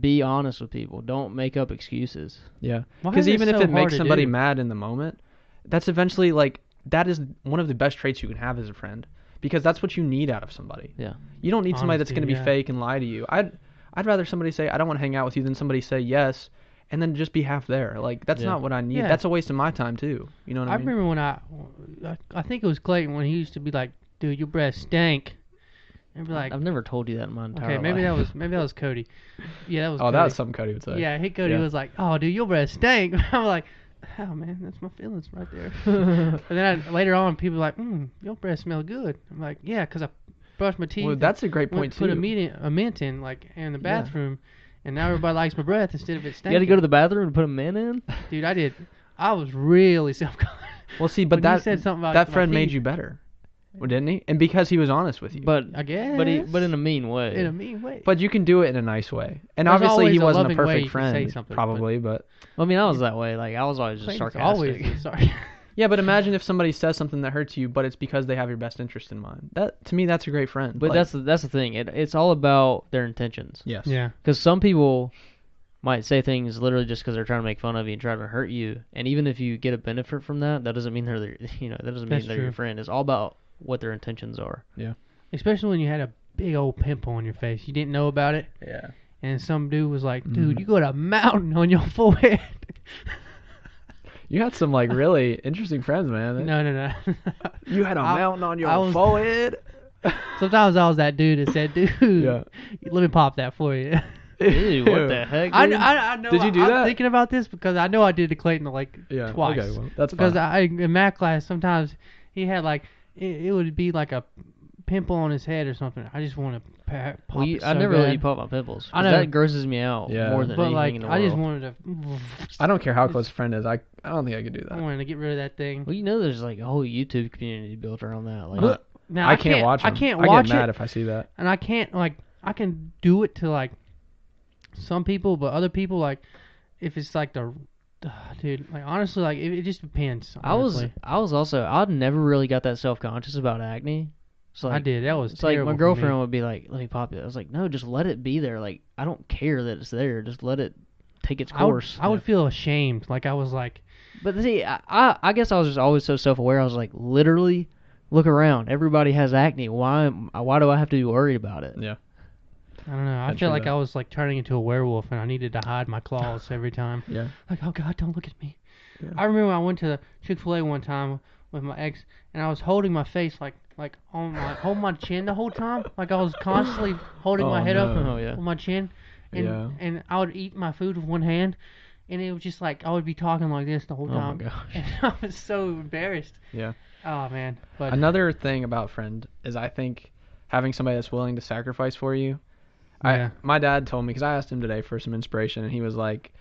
be honest with people. Don't make up excuses. Yeah. Why Because is it even if so it hard makes to somebody do? mad in the moment, that's eventually like that is one of the best traits you can have as a friend, because that's what you need out of somebody. Yeah. You don't need somebody that's Honesty, going to be yeah. fake and lie to you. I'd rather somebody say I don't want to hang out with you than somebody say yes and then just be half there. Like that's Yeah. not what I need. Yeah. That's a waste of my time too. You know what I I mean? remember when I think it was Clayton when he used to be like, "Dude, your breath stank," and be like, I've never told you that in my entire "Okay, maybe life. that was Cody." Yeah, that was. Oh, Cody. that was something Cody would say. Yeah, Cody Yeah. was like, "Oh, dude, your breath stank." I'm like, "Oh man, that's my feelings right there." And then later on, people are like, "Your breath smells good." I'm like, "Yeah, 'cause I brushed my teeth." Well, that's a great and point put too. a mint in like in the bathroom, and now everybody likes my breath instead of it You stinking. got to go to the bathroom and put a mint in. Dude, I did. I was really self-conscious. Well, see, but When you that said something about that my friend made teeth. you better, well, didn't he? And because he was honest with you. But I guess. but in a mean way. in a mean way. But you can do it in a nice way. And There's obviously always he a wasn't a loving way perfect you can say friend, something, probably, but I mean, I was that way. Like I was always just Clayton's sarcastic. always sorry. yeah, but imagine if somebody says something that hurts you, but it's because they have your best interest in mind. That to me, that's a great friend. But Like, that's the thing. It's all about their intentions. yes, Yeah. Because some people might say things literally just because they're trying to make fun of you and trying to hurt you. And even if you get a benefit from that, that doesn't mean that doesn't mean That's they're your true. friend. It's all about what their intentions are. Especially when you had a big old pimple on your face. You didn't know about it. Yeah. And some dude was like, dude, Mhm. you got a mountain on your forehead. You had some like really interesting friends, man. No. You had a I- mountain on your I was- forehead. Sometimes I was that dude that said, dude, Yeah. let me pop that for you. Dude, what the heck, I, dude? I, I know. Did you do I'm that? thinking about this because I know I did to Clayton like Yeah. twice. Okay. Well, that's Because fine. in math class sometimes he had like it would be like a pimple on his head or something. I just want to pop Well, it so I never let you bad. pop my pimples. 'Cause I know. that grosses me out Yeah. more than But anything like in the I world. just wanted to. I don't care how close a friend is. I don't think I could do I that. wanted to get rid of that thing. Well, you know, there's like a whole YouTube community built around that. Like, But now I can't watch them. I can't I watch get mad it, if I see that. and I can't like I can do it to like some people, but other people like if it's like the dude like honestly like it just depends. Honestly. I was also I'd never really got that self conscious about acne. So like, I did. That was it's like terrible my for me. girlfriend would be like, "Let me pop it." I was like, "No, just let it be there. Like, I don't care that it's there. Just let it take its course." I would feel ashamed. Like I was like, But see, I guess I was just always so self aware. I was like, literally, look around. Everybody has acne. Why do I have to be worried about it? Yeah. I don't know. I I'd felt do like that. I was like turning into a werewolf, and I needed to hide my claws every time. Yeah. Like, oh God, don't look at me. Yeah. I remember I went to Chick-fil-A one time with my ex, and I was holding my face like holding my chin the whole time. Like I was constantly holding my Oh, head up no. Oh yeah. with my chin, and Yeah. and I would eat my food with one hand, and it was just like I would be talking like this the whole Oh my time. gosh. And I was so embarrassed. Yeah. Oh man. But Another thing about friend is I think having somebody that's willing to sacrifice for you. Yeah. My dad told me, because I asked him today for some inspiration, and he was like,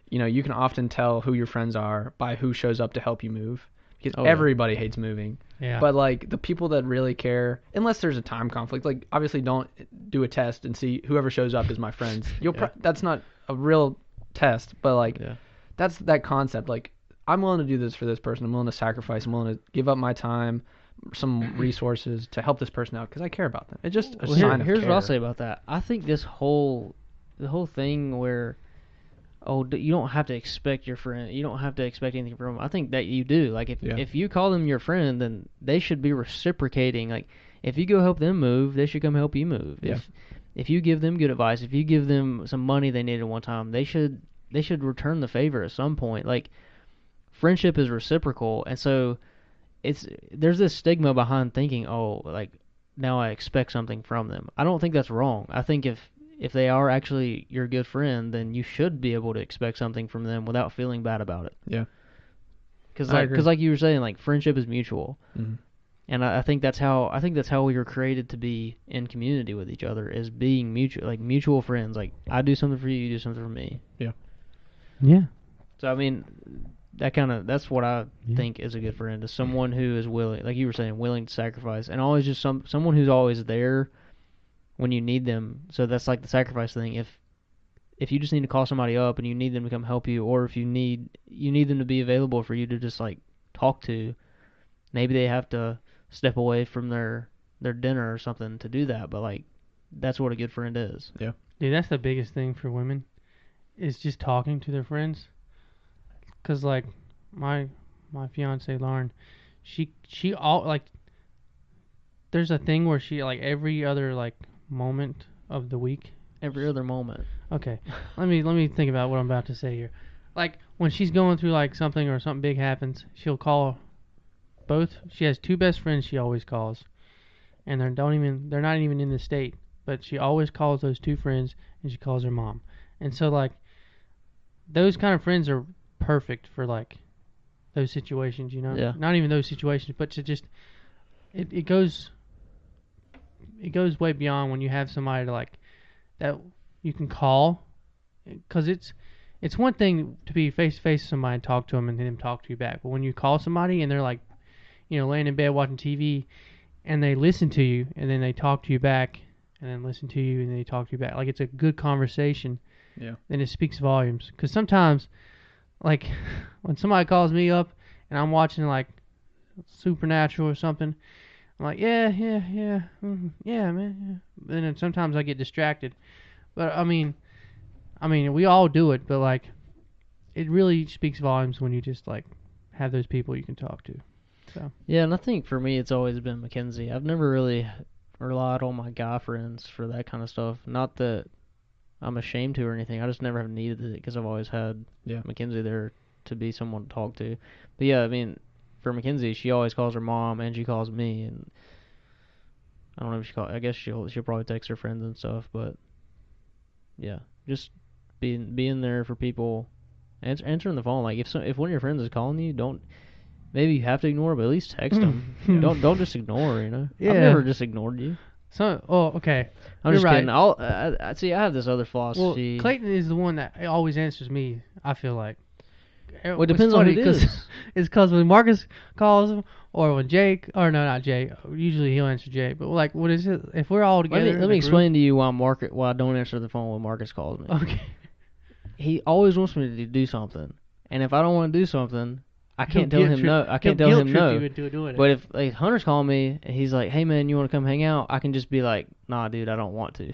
you know, you can often tell who your friends are by who shows up to help you move. Because Oh, yeah. everybody hates moving. yeah. But like the people that really care, unless there's a time conflict, like obviously don't do a test and see whoever shows up is my friends. Yeah. That's not a real test, but like Yeah. that's that concept. Like I'm willing to do this for this person. I'm willing to sacrifice. I'm willing to give up my time, some resources to help this person out because I care about them. It's just a Well, sign of here's care. what I'll say about that. I think the whole thing where you don't have to expect your friend, you don't have to expect anything from them. I think that you do. Like if you call them your friend, then they should be reciprocating. Like if you go help them move, they should come help you move. Yeah. If you give them good advice, if you give them some money they needed one time, they should return the favor at some point. Like friendship is reciprocal, and so there's this stigma behind thinking, oh, like now I expect something from them. I don't think that's wrong. I think if they are actually your good friend, then you should be able to expect something from them without feeling bad about it. Yeah. Because I agree. like you were saying, like friendship is mutual, Mhm. and I think that's how we were created to be in community with each other, is being mutual friends. Like I do something for you, you do something for me. yeah. So I mean, that's what I Yeah. think is a good friend, is someone who is willing, like you were saying, willing to sacrifice, and always just someone who's always there when you need them. So that's like the sacrifice thing. If you just need to call somebody up and you need them to come help you, or if you need them to be available for you to just like talk to, maybe they have to step away from their dinner or something to do that. But like that's what a good friend is. Dude, that's the biggest thing for women, is just talking to their friends. Cause like my fiance Lauren, she all like. There's a thing where she like every other like moment of the week. Every other moment. Okay, let me think about what I'm about to say here. Like when she's going through like something or something big happens, she'll call both. She has two best friends she always calls, and they're not even in the state, but she always calls those two friends, and she calls her mom. And so like those kind of friends are perfect for like those situations, you know. Yeah. Not even those situations, but to just it goes way beyond when you have somebody to like that you can call, because it's one thing to be face to face with somebody and talk to them and them talk to you back, but when you call somebody and they're like, you know, laying in bed watching TV and they listen to you and then they talk to you back and then listen to you and then they talk to you back, like it's a good conversation. Yeah. Then it speaks volumes. Because sometimes, like when somebody calls me up and I'm watching like Supernatural or something, I'm like, yeah, man, yeah. And then sometimes I get distracted. But I mean, we all do it. But like, it really speaks volumes when you just like have those people you can talk to. So Yeah, and I think for me it's always been Mackenzie. I've never really relied on my guy friends for that kind of stuff. Not that I'm ashamed to or anything. I just never have needed it because I've always had Mackenzie there to be someone to talk to. But yeah, I mean, for Mackenzie, she always calls her mom and she calls me, and I don't know if I guess she'll probably text her friends and stuff, but yeah. just being there for people, answering the phone. Like if one of your friends is calling you, don't maybe you have to ignore, but at least text them. Yeah. Don't just ignore. Yeah. I've never just ignored you. So, okay. I'm You're just right. kidding. I see. I have this other Well, philosophy. Clayton is the one that always answers me, I feel like. Well, it depends on who it is. It's because when Marcus calls him, or when Jake, or no, not Jake. Usually he'll answer Jake. But like, what is it? If we're all together, Let me explain to you why I don't answer the phone when Marcus calls me. Okay. He always wants me to do something, and if I don't want to do something, I can't tell He'll him no. I can't he'll tell him guilt trip no. you into doing it. But if like Hunter's calling me and he's like, "Hey man, you want to come hang out?" I can just be like, "Nah, dude, I don't want to."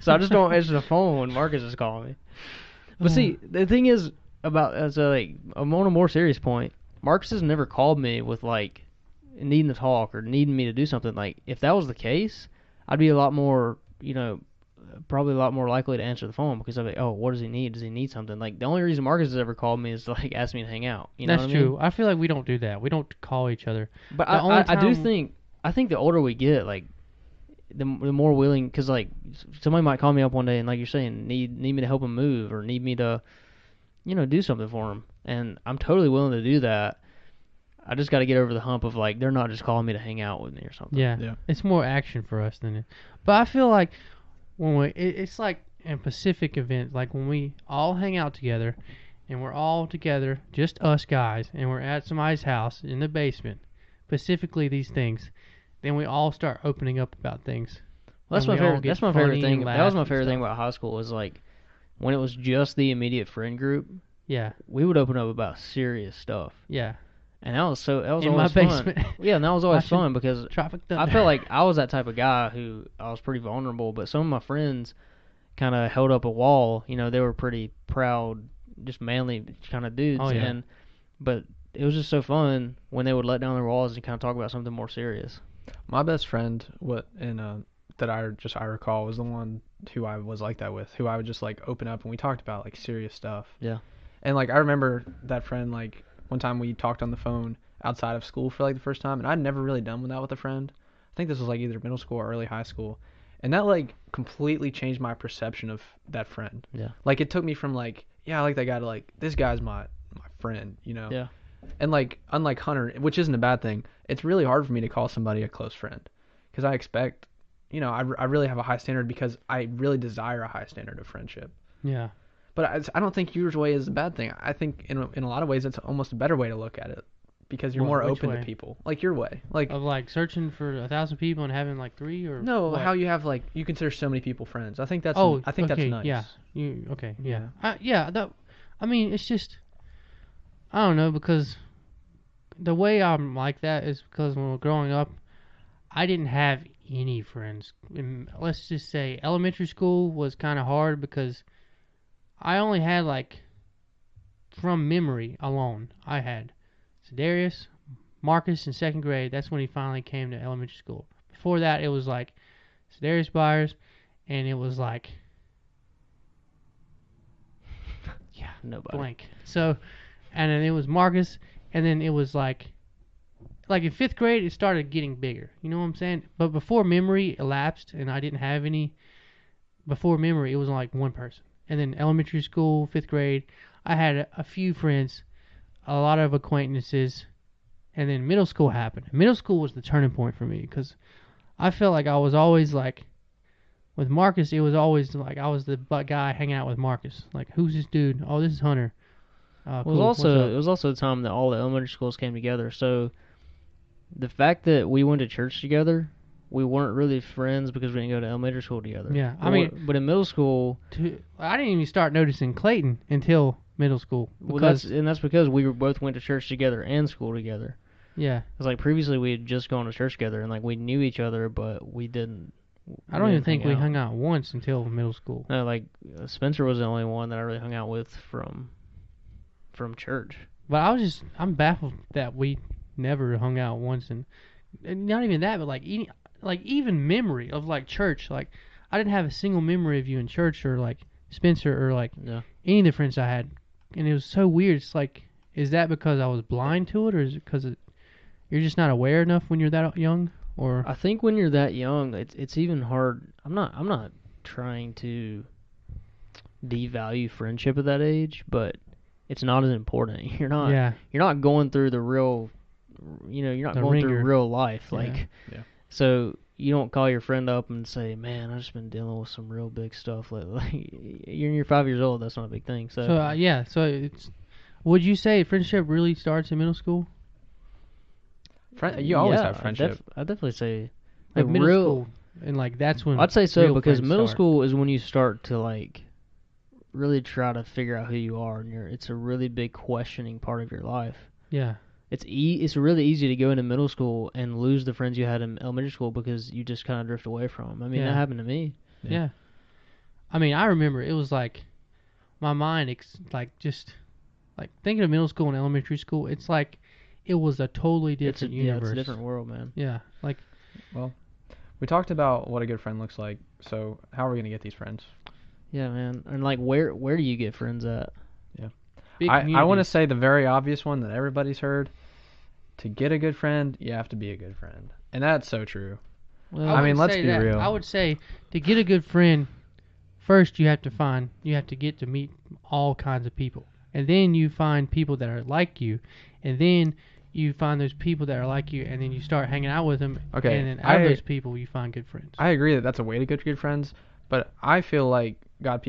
So I just don't answer the phone when Marcus is calling me. But see, the thing is about I'm on a more serious point. Marcus has never called me with like needing to talk or needing me to do something. Like if that was the case, I'd be a lot more, probably a lot more likely to answer the phone because I'd be, oh, what does he need? Does he need something? Like the only reason Marcus has ever called me is to like ask me to hang out. You know That's what I mean? true. I feel like we don't do that. We don't call each other. But The only I do time- think the older we get, like the more willing, because like somebody might call me up one day and like you're saying need me to help them move or need me to do something for them, and I'm totally willing to do that. I just got to get over the hump of like they're not just calling me to hang out with me or something. Yeah. It's more action for us than it. But I feel like when it's like in Pacific events, like when we all hang out together and we're all together, just us guys, and we're at somebody's house in the basement, specifically these things, then we all start opening up about things. Well, that's And my we all favorite. get That's my favorite funny thing. and That was laugh my and favorite thing stuff. about high school was like when it was just the immediate friend group. Yeah, We would open up about serious stuff, yeah. and that was In always my fun. basement. Yeah, and that was always Watching fun because Tropic I Thunder. felt like I was that type of guy who I was pretty vulnerable, but some of my friends kind of held up a wall. They were pretty proud, just manly kind of dudes. Oh, yeah. But it was just so fun when they would let down their walls and kind of talk about something more serious. My best friend, that I recall was the one who I was like that with, who I would just like open up and we talked about like serious stuff. Yeah. And like I remember that friend, like one time we talked on the phone outside of school for like the first time, and I'd never really done that with a friend. I think this was like either middle school or early high school, and that like completely changed my perception of that friend. Yeah. Like it took me from like, yeah, I like that guy, to like, this guy's my friend, Yeah. And like unlike Hunter, which isn't a bad thing, it's really hard for me to call somebody a close friend because I expect, I really have a high standard because I really desire a high standard of friendship. Yeah. But I don't think your way is a bad thing. I think in a lot of ways it's almost a better way to look at it because you're more Which open way? to people. Like your way. Like Of like searching for 1,000 people and having like 3 or no, what? how you have like you consider so many people friends. I think that's Oh, I think okay, that's nice. Yeah. I mean, it's just I don't know because the way I'm like that is because when we were growing up, I didn't have any friends. Let's just say elementary school was kind of hard because I only had like from memory alone. I had Darius, Marcus in second grade. That's when he finally came to elementary school. Before that, it was like Darius Byers, and it was like Nobody. blank. So, and then it was Marcus, and then it was like in fifth grade it started getting bigger. You know what I'm saying? But before memory elapsed, and I didn't have any. Before memory, it was like one person, and then elementary school, fifth grade, I had a few friends, a lot of acquaintances, and then middle school happened. Middle school was the turning point for me because I felt like I was always like. With Marcus, it was always like I was the guy hanging out with Marcus. Like, who's this dude? Oh, this is Hunter. It Cool. was What's up? also the time that all the elementary schools came together. So the fact that we went to church together, we weren't really friends because we didn't go to elementary school together. Yeah, I But mean- but in middle school, I didn't even start noticing Clayton until middle school. Because, that's because we both went to church together and school together. yeah, It's like previously we had just gone to church together and like we knew each other, but we didn't. I don't even didn't think hang we out. hung out once until middle school. No, like Spencer was the only one that I really hung out with from church. But I'm baffled that we never hung out once, and not even that, but like even memory of like church. Like, I didn't have a single memory of you in church or like Spencer or like Yeah. any of the friends I had, and it was so weird. It's like, is that because I was blind to it, or is it because you're just not aware enough when you're that young? Or I think when you're that young, it's even hard. I'm not trying to devalue friendship at that age, but it's not as important. Yeah. You're not going through the real, you're not The going through ringer. real life. Yeah. Like, Yeah. so you don't call your friend up and say, "Man, I've just been dealing with some real big stuff lately." You're 5 years old. That's not a big thing. So, So so it's. Would you say friendship really starts in middle school? You always yeah, have friendship. I definitely say Like middle real. school, and like that's when I'd say so real because friends middle start. school is when you start to like really try to figure out who you are, and it's a really big questioning part of your life. Yeah. It's really easy to go into middle school and lose the friends you had in elementary school because you just kind of drift away from them. I mean, Yeah. that happened to me. Yeah. I mean, I remember it was like my mind, just like thinking of middle school and elementary school. It's like it was a totally different universe. It's a different world, man. Yeah, like Well, we talked about what a good friend looks like. So how are we gonna get these friends? Yeah, man. And like, where do you get friends at? big I want to communities. say the very obvious one that everybody's heard. To get a good friend, you have to be a good friend, and that's so true. Well, I mean, would let's say be that. real. I would say to get a good friend, first you have to get to meet all kinds of people, and then you find people that are like you, and then you find those people that are like you, and then you start hanging out with them. Okay, And then out of those people, you find good friends. I agree that that's a way to get good friends, but I feel like God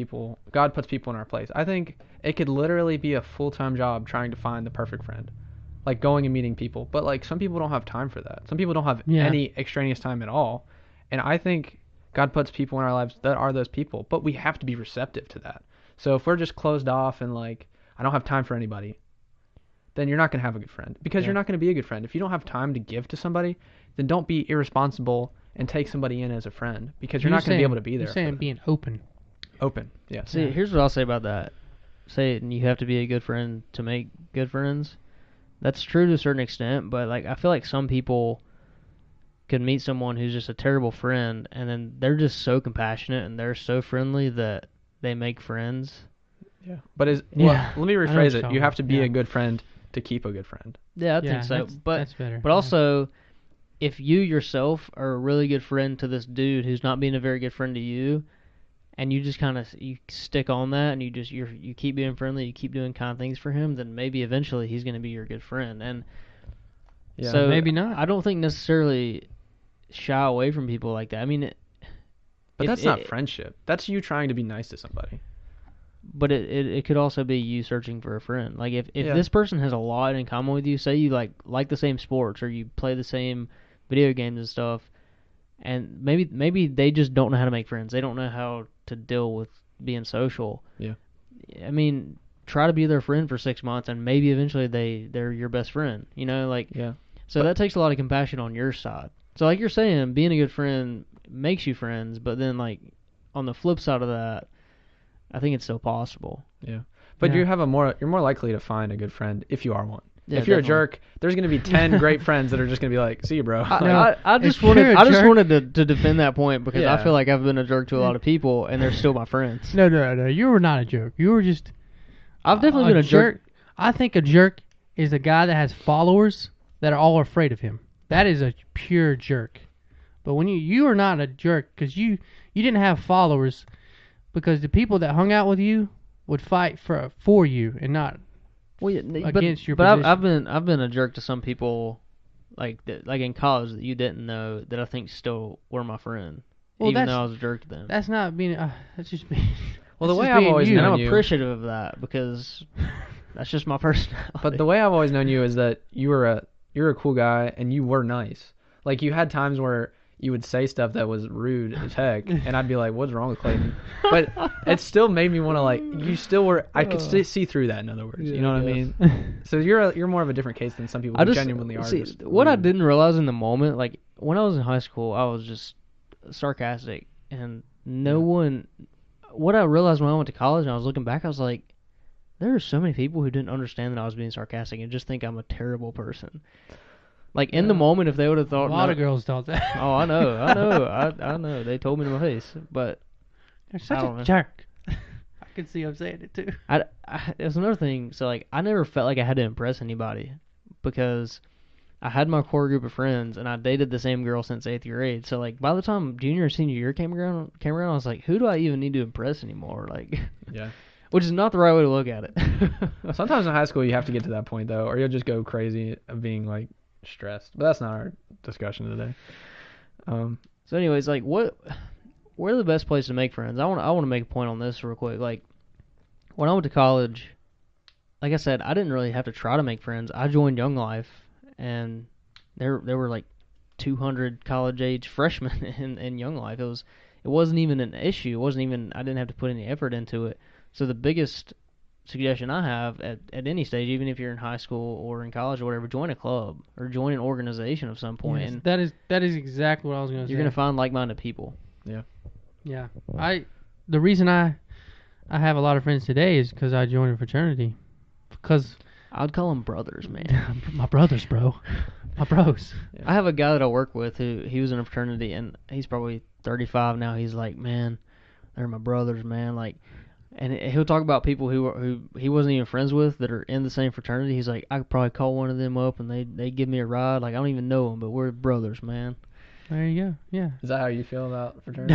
puts people in our place. I think it could literally be a full-time job trying to find the perfect friend, like going and meeting people. But like some people don't have time for that. Some people don't have Yeah. any extraneous time at all, and I think God puts people in our lives that are those people. But we have to be receptive to that. So if we're just closed off and like I don't have time for anybody, then you're not going to have a good friend because Yeah. you're not going to be a good friend. If you don't have time to give to somebody, then don't be irresponsible and take somebody in as a friend because you're not going to be able to be there. You're saying for them. being open. Open, yes. See, here's what I'll say about that. Say you have to be a good friend to make good friends. That's true to a certain extent, but like I feel like some people could meet someone who's just a terrible friend, and then they're just so compassionate and they're so friendly that they make friends. Yeah. But Yeah, let me I know what rephrase you're it. talking You have about. to be Yeah. a good friend to keep a good friend. Yeah, I Yeah, think so. that's better. But also, if you yourself are a really good friend to this dude who's not being a very good friend to you, and you just kind of you stick on that, and you keep being friendly, you keep doing kind things for him, then maybe eventually he's going to be your good friend. And Yeah. so maybe not. I don't think necessarily shy away from people like that. I mean, But that's not friendship. That's you trying to be nice to somebody. but it could also be you searching for a friend. Like if Yeah. this person has a lot in common with you, say you like the same sports or you play the same video games and stuff, and maybe they just don't know how to make friends. They don't know how to deal with being social. Yeah. I mean, try to be their friend for 6 months, and maybe eventually they're your best friend. Yeah. So that takes a lot of compassion on your side. So like you're saying, being a good friend makes you friends, but then like on the flip side of that, I think it's still possible. Yeah. But Yeah. you're more likely to find a good friend if you are one. Yeah, if you're definitely. a jerk, there's going to be 10 great friends that are just going to be like, "See you, bro." I just if you're a wanted jerk- to defend that point because I Yeah. feel like I've been a jerk to a lot of people and they're still my friends. No, you were not a jerk. You were just I've definitely been a jerk. I think a jerk is a guy that has followers that are all afraid of him. That is a pure jerk. But when you are not a jerk because you didn't have followers because the people that hung out with you would fight for you and not Well, yeah, against your but position. I've been a jerk to some people like in college that you didn't know that I think still were my friend, Well, even that's- though I was a jerk to them. That's not being. That's just being. Well, the that's way just I've being always you. And known I'm you, appreciative of that because that's just my personality. but the way I've always known you is that you're a cool guy and you were nice. Like you had times where you would say stuff that was rude as heck, and I'd be like, "What's wrong with Clayton?" But it still made me want to like. You still were. I could see through that. In other words, you know what I mean. So you're more of a different case than some people who genuinely are. see, Just what I rude. didn't realize in the moment, like when I was in high school, I was just sarcastic, and no one. What I realized when I went to college and I was looking back, I was like, there are so many people who didn't understand that I was being sarcastic and just think I'm a terrible person. Like in the Yeah. moment, if they would have A thought, lot no- of girls thought that. Oh, I know, I know. They told me to my face, but You're such I don't a know. jerk. I can see I'm saying it too. there's another thing. So like, I never felt like I had to impress anybody because I had my core group of friends, and I dated the same girl since 8th grade. So like by the time junior and senior year came around, I was like, who do I even need to impress anymore? Like, Yeah. which is not the right way to look at it. Sometimes in high school you have to get to that point though, or you'll just go crazy of being like stressed. But that's not our discussion today. So anyways, like where the best place to make friends? I want to make a point on this real quick. Like when I went to college, like I said, I didn't really have to try to make friends. I joined Young Life, and there were like 200 college age freshmen in Young Life. It wasn't even an issue. It wasn't even I didn't have to put any effort into it. So the biggest suggestion I have at any stage, even if you're in high school or in college or whatever, join a club or join an organization of some point. Yes, And that is exactly what I was going to say. you're gonna find like-minded people. Yeah. The reason I have a lot of friends today is because I joined a fraternity. Because I'd call them brothers, man. my brothers, bro. My bros. Yeah. I have a guy that I work with who he was in a fraternity, and he's probably 35 now. He's like, man, they're my brothers, man. Like, and he'll talk about people who he wasn't even friends with that are in the same fraternity. He's like, I could probably call one of them up, and they give me a ride. Like, I don't even know them, but we're brothers, man. There you go. Yeah. Is that how you feel about fraternity?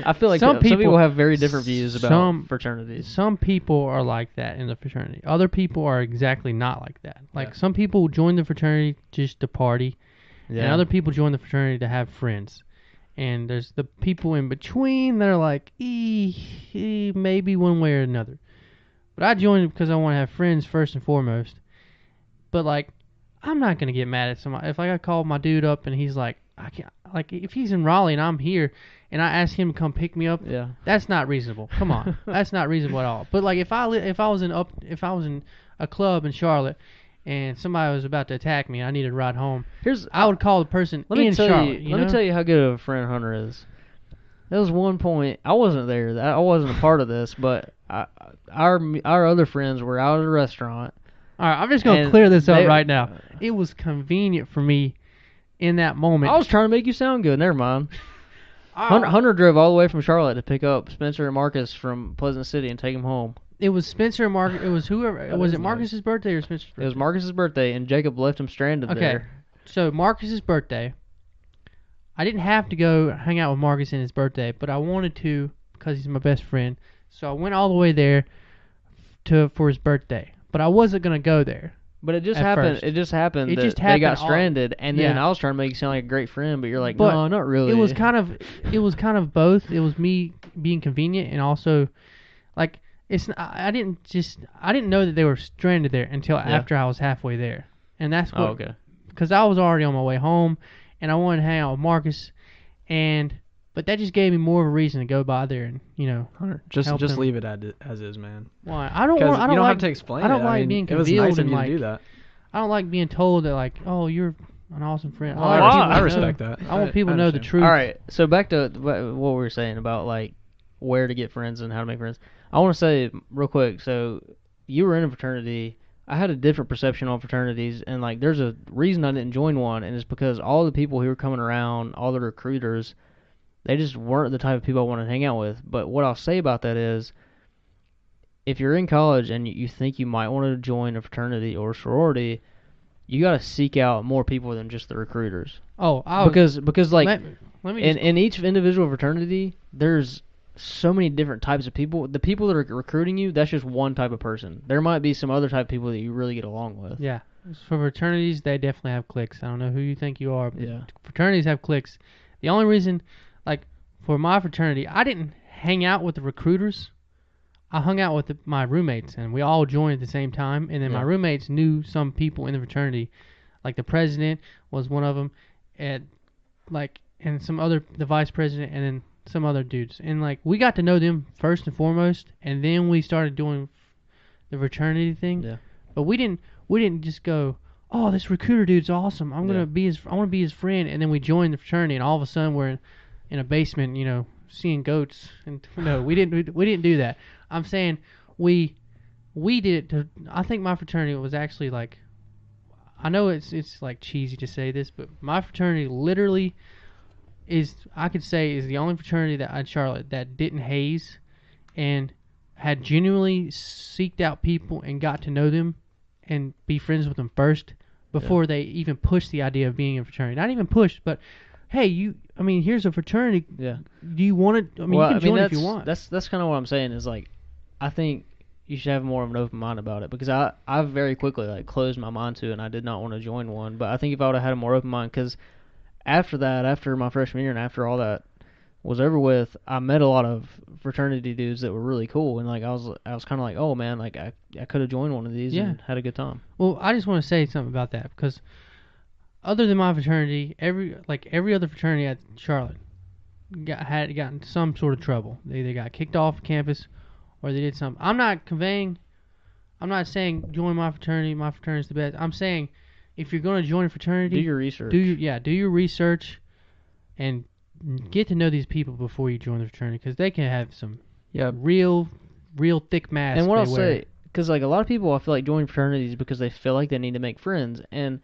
I feel like some people have very different views about fraternities. Some people are like that in the fraternity. Other people are exactly not like that. Like Yeah. some people join the fraternity just to party, and other people join the fraternity to have friends. And there's the people in between that are like, maybe one way or another. But I joined because I want to have friends first and foremost. But like, I'm not gonna get mad at somebody if I call my dude up and he's like, I can't. Like if he's in Raleigh and I'm here and I ask him to come pick me up, Yeah. that's not reasonable. Come on, that's not reasonable at all. But like if I was in a club in Charlotte and somebody was about to attack me and I needed a ride home, I would call the person in Charlotte. Let me tell you how good of a friend Hunter is. There was one point I wasn't there. I wasn't a part of this, but our other friends were out at a restaurant. All right, I'm just gonna clear this up right now. It was convenient for me in that moment. I was trying to make you sound good. Never mind. Hunter drove all the way from Charlotte to pick up Spencer and Marcus from Pleasant City and take them home. It was Spencer and Marcus. It was whoever. Was it Marcus's birthday or Spencer's birthday? It was Marcus's birthday, and Jacob left him stranded there. So Marcus's birthday. I didn't have to go hang out with Marcus in his birthday, but I wanted to because he's my best friend. So I went all the way there for his birthday. But I wasn't gonna go there. But it just happened. First. It just happened It that just they happened got stranded, and then I was trying to make you sound like a great friend, but you're like, But no, not really. It was kind of both. It was me being convenient and also like I didn't know that they were stranded there until after I was halfway there. And that's what okay. Because I was already on my way home and I wanted to hang out with Marcus but that just gave me more of a reason to go by there and Hunter, just help him. leave it as is, man. Why? I don't Because want. you don't like, have to explain I don't it. like I mean, being it was concealed nice of and you like. to do that. I don't like being told that like, oh, you're an awesome friend. Well, I people respect know, that. I want people to know the understand. truth. All right, so back to what we were saying about like where to get friends and how to make friends. I want to say real quick. So you were in a fraternity. I had a different perception on fraternities, and like there's a reason I didn't join one, and it's because all the people who were coming around, all the recruiters, they just weren't the type of people I wanted to hang out with. But what I'll say about that is, if you're in college and you think you might want to join a fraternity or a sorority, you got to seek out more people than just the recruiters. Because like let me in each individual fraternity, there's so many different types of people. The people that are recruiting you, that's just one type of person. There might be some other type of people that you really get along with. Yeah. For fraternities, they definitely have cliques. I don't know who you think you are, but Yeah. fraternities have cliques. The only reason, like, for my fraternity, I didn't hang out with the recruiters. I hung out with my roommates, and we all joined at the same time. And then my roommates knew some people in the fraternity, like the president was one of them, and the vice president, and then some other dudes. And like we got to know them first and foremost, and then we started doing the fraternity thing. Yeah. But we didn't just go, oh, this recruiter dude's awesome. I want to be his friend, and then we joined the fraternity, and all of a sudden we're in a basement, seeing goats. And no, we didn't do that. I'm saying we did it. I think my fraternity was actually like, I know it's like cheesy to say this, but my fraternity literally is the only fraternity that in Charlotte that didn't haze and had genuinely seeked out people and got to know them and be friends with them first before they even push the idea of being in a fraternity. Not even push, but hey, here's a fraternity. Yeah. Do you want it? I mean, you can join if you want. That's kind of what I'm saying is like, I think you should have more of an open mind about it because I very quickly like closed my mind to it and I did not want to join one. But I think if I would have had a more open mind, because after that, after my freshman year and after all that was over with, I met a lot of fraternity dudes that were really cool, and like I was kind of like, oh man, like I could have joined one of these and had a good time. Well, I just want to say something about that because other than my fraternity, every other fraternity at Charlotte had gotten some sort of trouble. They either got kicked off campus or they did something. I'm not saying join my fraternity. My fraternity's the best. I'm saying if you're going to join a fraternity, Do your research. do your research and get to know these people before you join the fraternity because they can have some real thick masks. And what I'll say, because like a lot of people, I feel like join fraternities because they feel like they need to make friends. And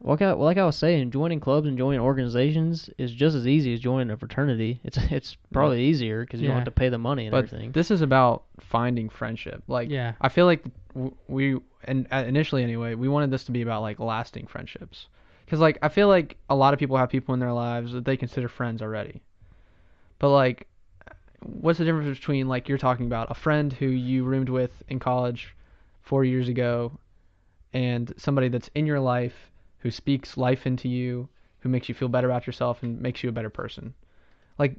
like I was saying, joining clubs and joining organizations is just as easy as joining a fraternity. It's probably easier because you don't have to pay the money and everything. This is about finding friendship. Like, I feel like initially anyway, we wanted this to be about like lasting friendships. Because like I feel like a lot of people have people in their lives that they consider friends already. But like, what's the difference between like you're talking about a friend who you roomed with in college 4 years ago and somebody that's in your life who speaks life into you, who makes you feel better about yourself and makes you a better person? Like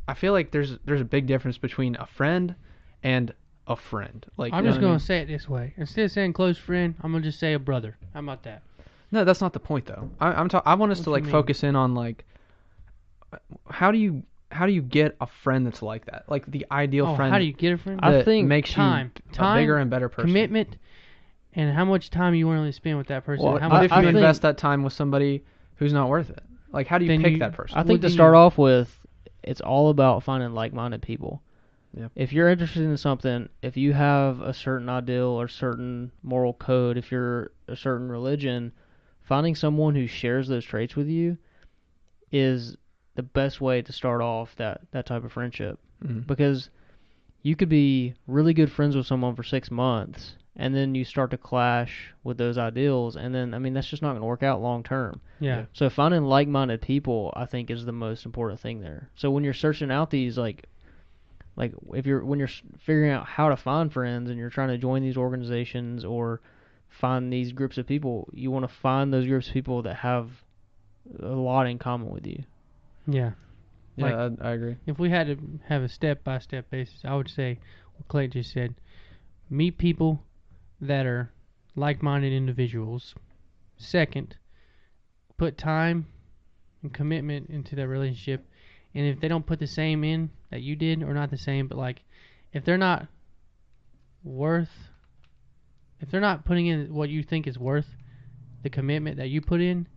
I feel like there's a big difference between a friend and a friend. Like I'm just gonna say it this way. Instead of saying close friend, I'm gonna just say a brother. How about that? No, that's not the point though. I want us to like focus in on like how do you get a friend that's like that? Like the ideal friend. How do you get a friend? I think makes you a bigger and better person. Commitment, and how much time you willing to spend with that person. Well, how what if you think invest that time with somebody who's not worth it? Like how do you pick that person? I think to start off with, it's all about finding like-minded people. Yep. If you're interested in something, if you have a certain ideal or certain moral code, if you're a certain religion, finding someone who shares those traits with you is the best way to start off that type of friendship. Mm-hmm. Because you could be really good friends with someone for 6 months, and then you start to clash with those ideals, and then, I mean, that's just not going to work out long term. Yeah. So finding like-minded people, I think, is the most important thing there. So when you're searching out these, when you're figuring out how to find friends and you're trying to join these organizations or find these groups of people, you want to find those groups of people that have a lot in common with you. Yeah. Yeah, I agree. If we had to have a step-by-step basis, I would say what Clay just said. Meet people that are like-minded individuals. Second, put time and commitment into that relationship. And if they don't put the same in that you did, or not the same, but like if they're not putting in what you think is worth the commitment that you put in,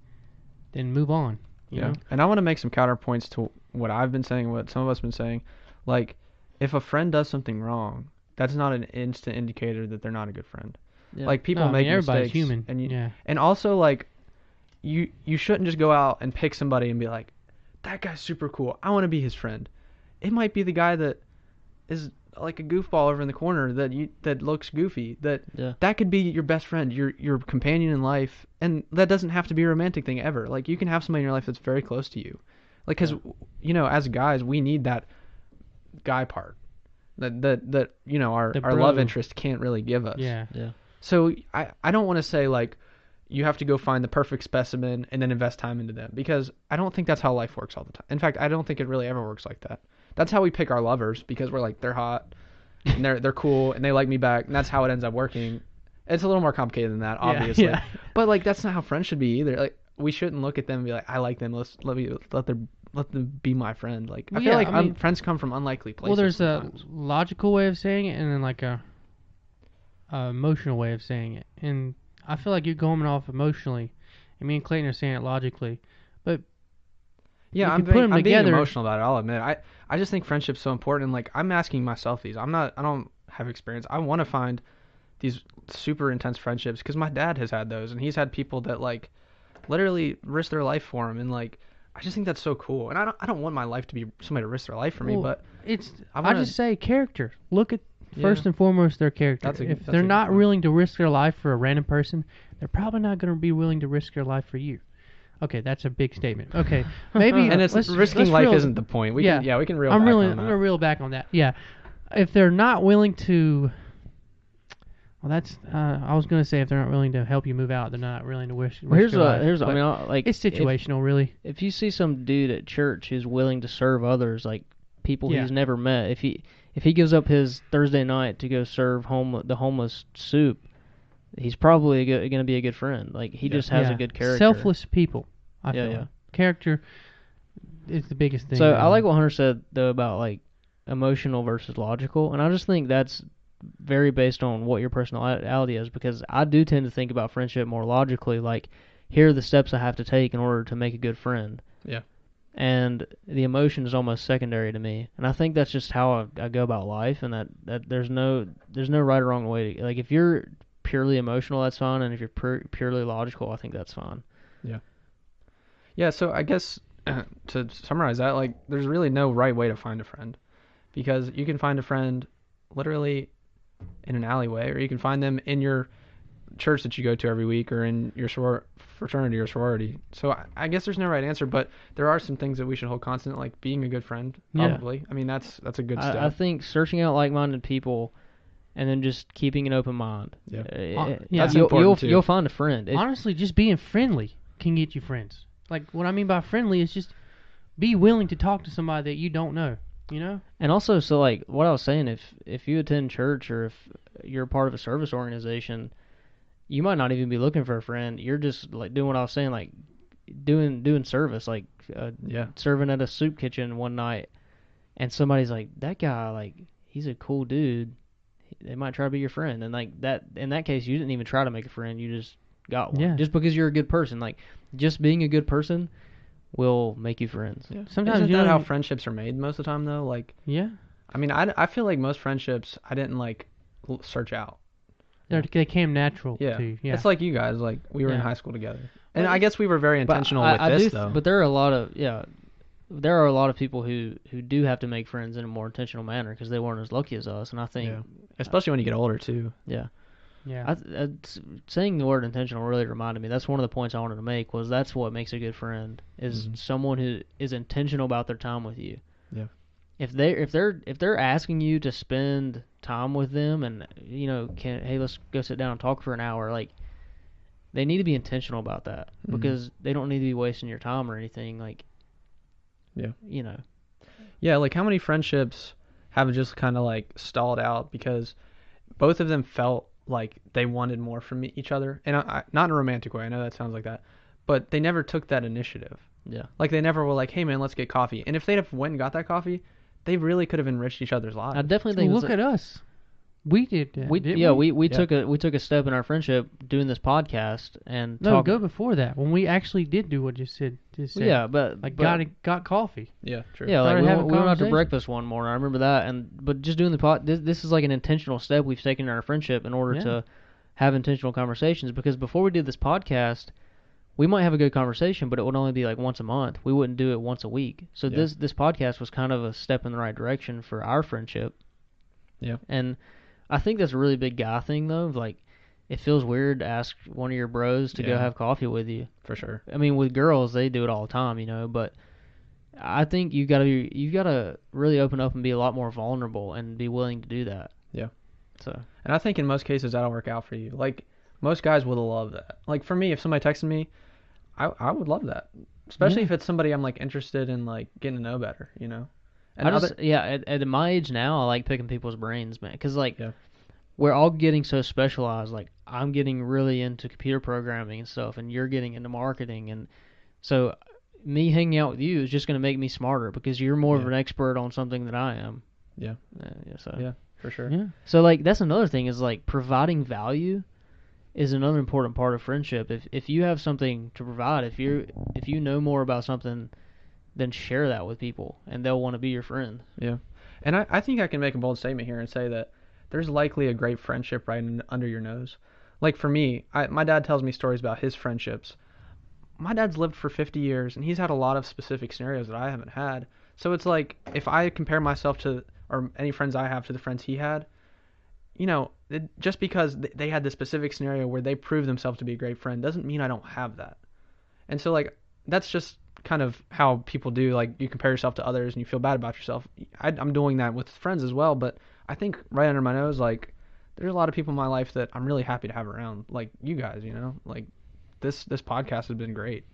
then move on. You know? And I want to make some counterpoints to what I've been saying, what some of us have been saying. Like, if a friend does something wrong, that's not an instant indicator that they're not a good friend. Yeah. Like, people make everybody's mistakes. Human. And also, like, you shouldn't just go out and pick somebody and be like, that guy's super cool, I want to be his friend. It might be the guy that is like a goofball over in the corner that looks goofy. That could be your best friend, your companion in life, and that doesn't have to be a romantic thing ever. Like, you can have somebody in your life that's very close to you. Like, because as guys, we need that guy part that our love interest can't really give us. Yeah. So I don't want to say like you have to go find the perfect specimen and then invest time into them, because I don't think that's how life works all the time. In fact, I don't think it really ever works like that. That's how we pick our lovers, because we're like, they're hot and they're cool and they like me back, and that's how it ends up working. It's a little more complicated than that, obviously. Yeah. But like, that's not how friends should be either. Like, we shouldn't look at them and be like, I like them, let them be my friend. Like, I feel like friends come from unlikely places. Well, there's sometimes. a logical way of saying it and then like a emotional way of saying it. And I feel like you're going off emotionally, and me and Clayton are saying it logically. But yeah, I'm being emotional about it, I'll admit. I just think friendship's so important. And like, I'm asking myself these. I don't have experience. I want to find these super intense friendships, because my dad has had those, and he's had people that like literally risk their life for him, and like, I just think that's so cool. And I don't want my life to be somebody to risk their life for me, but I just say character. Look at First and foremost, their character. If they're not willing to risk their life for a random person, they're probably not going to be willing to risk their life for you. Okay, that's a big statement. Okay, maybe and it's risking life isn't the point. We can reel back on that. I'm gonna reel back on that. Yeah, if they're not willing to, well, that's I was gonna say if they're not willing to help you move out, they're not willing to risk here's your life. I mean, like it's situational, really. If you see some dude at church who's willing to serve others, like people he's never met, if he gives up his Thursday night to go serve the homeless soup, he's probably going to be a good friend. Like he just has a good character. Selfless people. I feel character is the biggest thing. So I like what Hunter said though about like emotional versus logical, and I just think that's very based on what your personality is, because I do tend to think about friendship more logically. Like, here are the steps I have to take in order to make a good friend. Yeah. And the emotion is almost secondary to me, and I think that's just how I go about life, and that there's no right or wrong way to, like, if you're purely emotional, that's fine, and if you're purely logical, I think that's fine. Yeah. Yeah, so I guess to summarize that, like, there's really no right way to find a friend, because you can find a friend literally in an alleyway, or you can find them in your church that you go to every week, or in your fraternity or sorority. So I guess there's no right answer, but there are some things that we should hold constant, like being a good friend, probably. Yeah. I mean, that's a good step. I think searching out like-minded people and then just keeping an open mind. Yeah. That's important too. You'll find a friend. Honestly, just being friendly can get you friends. Like, what I mean by friendly is just be willing to talk to somebody that you don't know, you know? And also, so like what I was saying, if you attend church or if you're part of a service organization, you might not even be looking for a friend. You're just like doing what I was saying, like doing service, like serving at a soup kitchen one night, and somebody's like, that guy, like, he's a cool dude. They might try to be your friend, and like that. In that case, you didn't even try to make a friend. You just got one. Just because you're a good person, like just being a good person will make you friends. Yeah. Sometimes isn't that how friendships are made most of the time though? Like, I mean, I feel like most friendships I didn't like search out. They came natural to you. Yeah. It's like you guys, like we were in high school together. And I guess we were very intentional with this though. But there are a lot of people who do have to make friends in a more intentional manner because they weren't as lucky as us, and I think especially when you get older too. Yeah. Saying the word intentional really reminded me. That's one of the points I wanted to make. Was that's what makes a good friend is someone who is intentional about their time with you. Yeah. If they're asking you to spend time with them, and hey, let's go sit down and talk for an hour, like, they need to be intentional about that because they don't need to be wasting your time or anything. Like, yeah, like how many friendships have just kind of like stalled out because both of them felt like they wanted more from each other, and I not in a romantic way. I know that sounds like that, but they never took that initiative. Yeah, like they never were like, "Hey man, let's get coffee." And if they'd have went and got that coffee, they really could have enriched each other's lives. I definitely think. Look at us. We did that. We took a step in our friendship doing this podcast and go before that when we actually did do what you said. Yeah, but like got coffee. Yeah, true. Yeah, like we went out to breakfast one morning. I remember that, but just doing the pod. This is like an intentional step we've taken in our friendship in order to have intentional conversations. Because before we did this podcast, we might have a good conversation, but it would only be like once a month. We wouldn't do it once a week. So this podcast was kind of a step in the right direction for our friendship. Yeah, and I think that's a really big guy thing, though. Like, it feels weird to ask one of your bros to go have coffee with you. For sure. I mean, with girls, they do it all the time, but I think you gotta really open up and be a lot more vulnerable and be willing to do that. Yeah. So. And I think in most cases that'll work out for you. Like, most guys would love that. Like, for me, if somebody texted me, I would love that. Especially if it's somebody I'm like interested in, like, getting to know better, And at my age now, I like picking people's brains, man, because we're all getting so specialized. Like, I'm getting really into computer programming and stuff, and you're getting into marketing, and so me hanging out with you is just going to make me smarter because you're more of an expert on something than I am. Yeah. Yeah, for sure. Yeah. So like that's another thing is like providing value is another important part of friendship. If you have something to provide, if you know more about something, then share that with people, and they'll want to be your friend. Yeah. And I think I can make a bold statement here and say that there's likely a great friendship right under your nose. Like for me, my dad tells me stories about his friendships. My dad's lived for 50 years, and he's had a lot of specific scenarios that I haven't had. So it's like, if I compare myself to, or any friends I have to the friends he had, just because they had this specific scenario where they proved themselves to be a great friend doesn't mean I don't have that. And so, like, that's just kind of how people do. Like, you compare yourself to others and you feel bad about yourself. I'm doing that with friends as well, but I think right under my nose, like, there's a lot of people in my life that I'm really happy to have around. Like, you guys, like, this podcast has been great.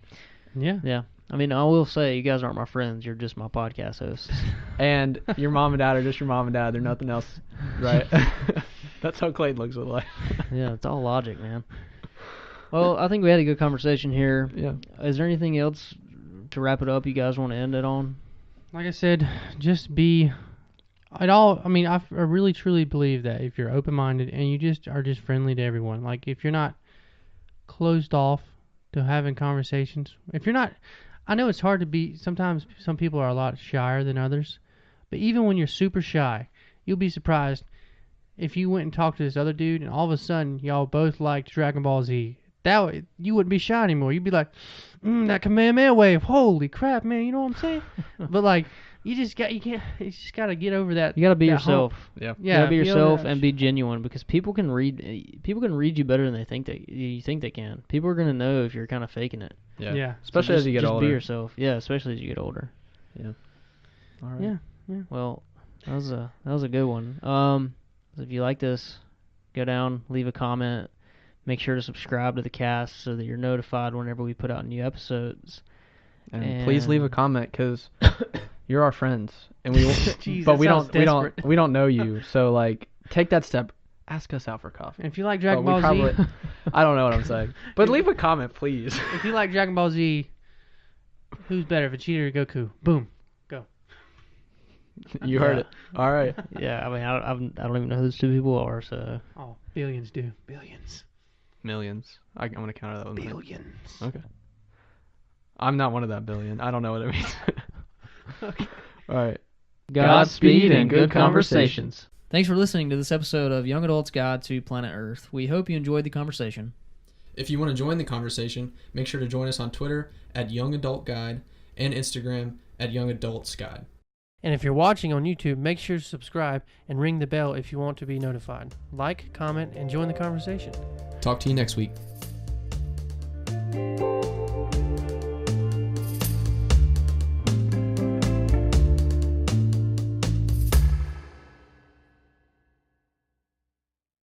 Yeah. Yeah. I mean, I will say, you guys aren't my friends. You're just my podcast hosts. And your mom and dad are just your mom and dad. They're nothing else, right? That's how Clayton looks at life. Yeah, it's all logic, man. Well, I think we had a good conversation here. Yeah. Is there anything else to wrap it up you guys want to end it on? Like I said, just be at all. I mean, I really truly believe that if you're open-minded and you just are just friendly to everyone, like if you're not closed off to having conversations, if you're not, I know it's hard to be. Sometimes some people are a lot shyer than others, but even when you're super shy, you'll be surprised if you went and talked to this other dude and all of a sudden y'all both liked Dragon Ball Z. That way, you wouldn't be shy anymore. You'd be like, that Kamehameha wave, holy crap, man, you know what I'm saying? But like, you just gotta get over that. You gotta be that yourself. Yeah. You gotta be get over yourself that and be genuine, because people can read you better than you think they can. People are gonna know if you're kind of faking it. Yeah. Yeah. Especially So as you get just older. be yourself. Yeah, especially as you get older. Yeah. All right. Yeah. Well, that was a good one. If you like this, go down, leave a comment. Make sure to subscribe to the cast so that you're notified whenever we put out new episodes. And please leave a comment, because you're our friends, and we Jeez, but that we sounds we don't know you. So like, take that step. Ask us out for coffee. And if you like Dragon But Ball we Z, I don't know what I'm saying. But leave a comment, please. if you like Dragon Ball Z, who's better, Vegeta or Goku? Boom. You heard it. All right. Yeah, I mean, I don't even know who those two people are, so. Oh, billions do. Billions. Millions. I'm gonna counter that with millions. Billions. Okay. I'm not one of that billion. I don't know what it means. Okay. All right. Godspeed and good conversations. Thanks for listening to this episode of Young Adult's Guide to Planet Earth. We hope you enjoyed the conversation. If you want to join the conversation, make sure to join us on Twitter at Young Adult Guide and Instagram at Young Adults Guide. And if you're watching on YouTube, make sure to subscribe and ring the bell if you want to be notified. Like, comment, and join the conversation. Talk to you next week.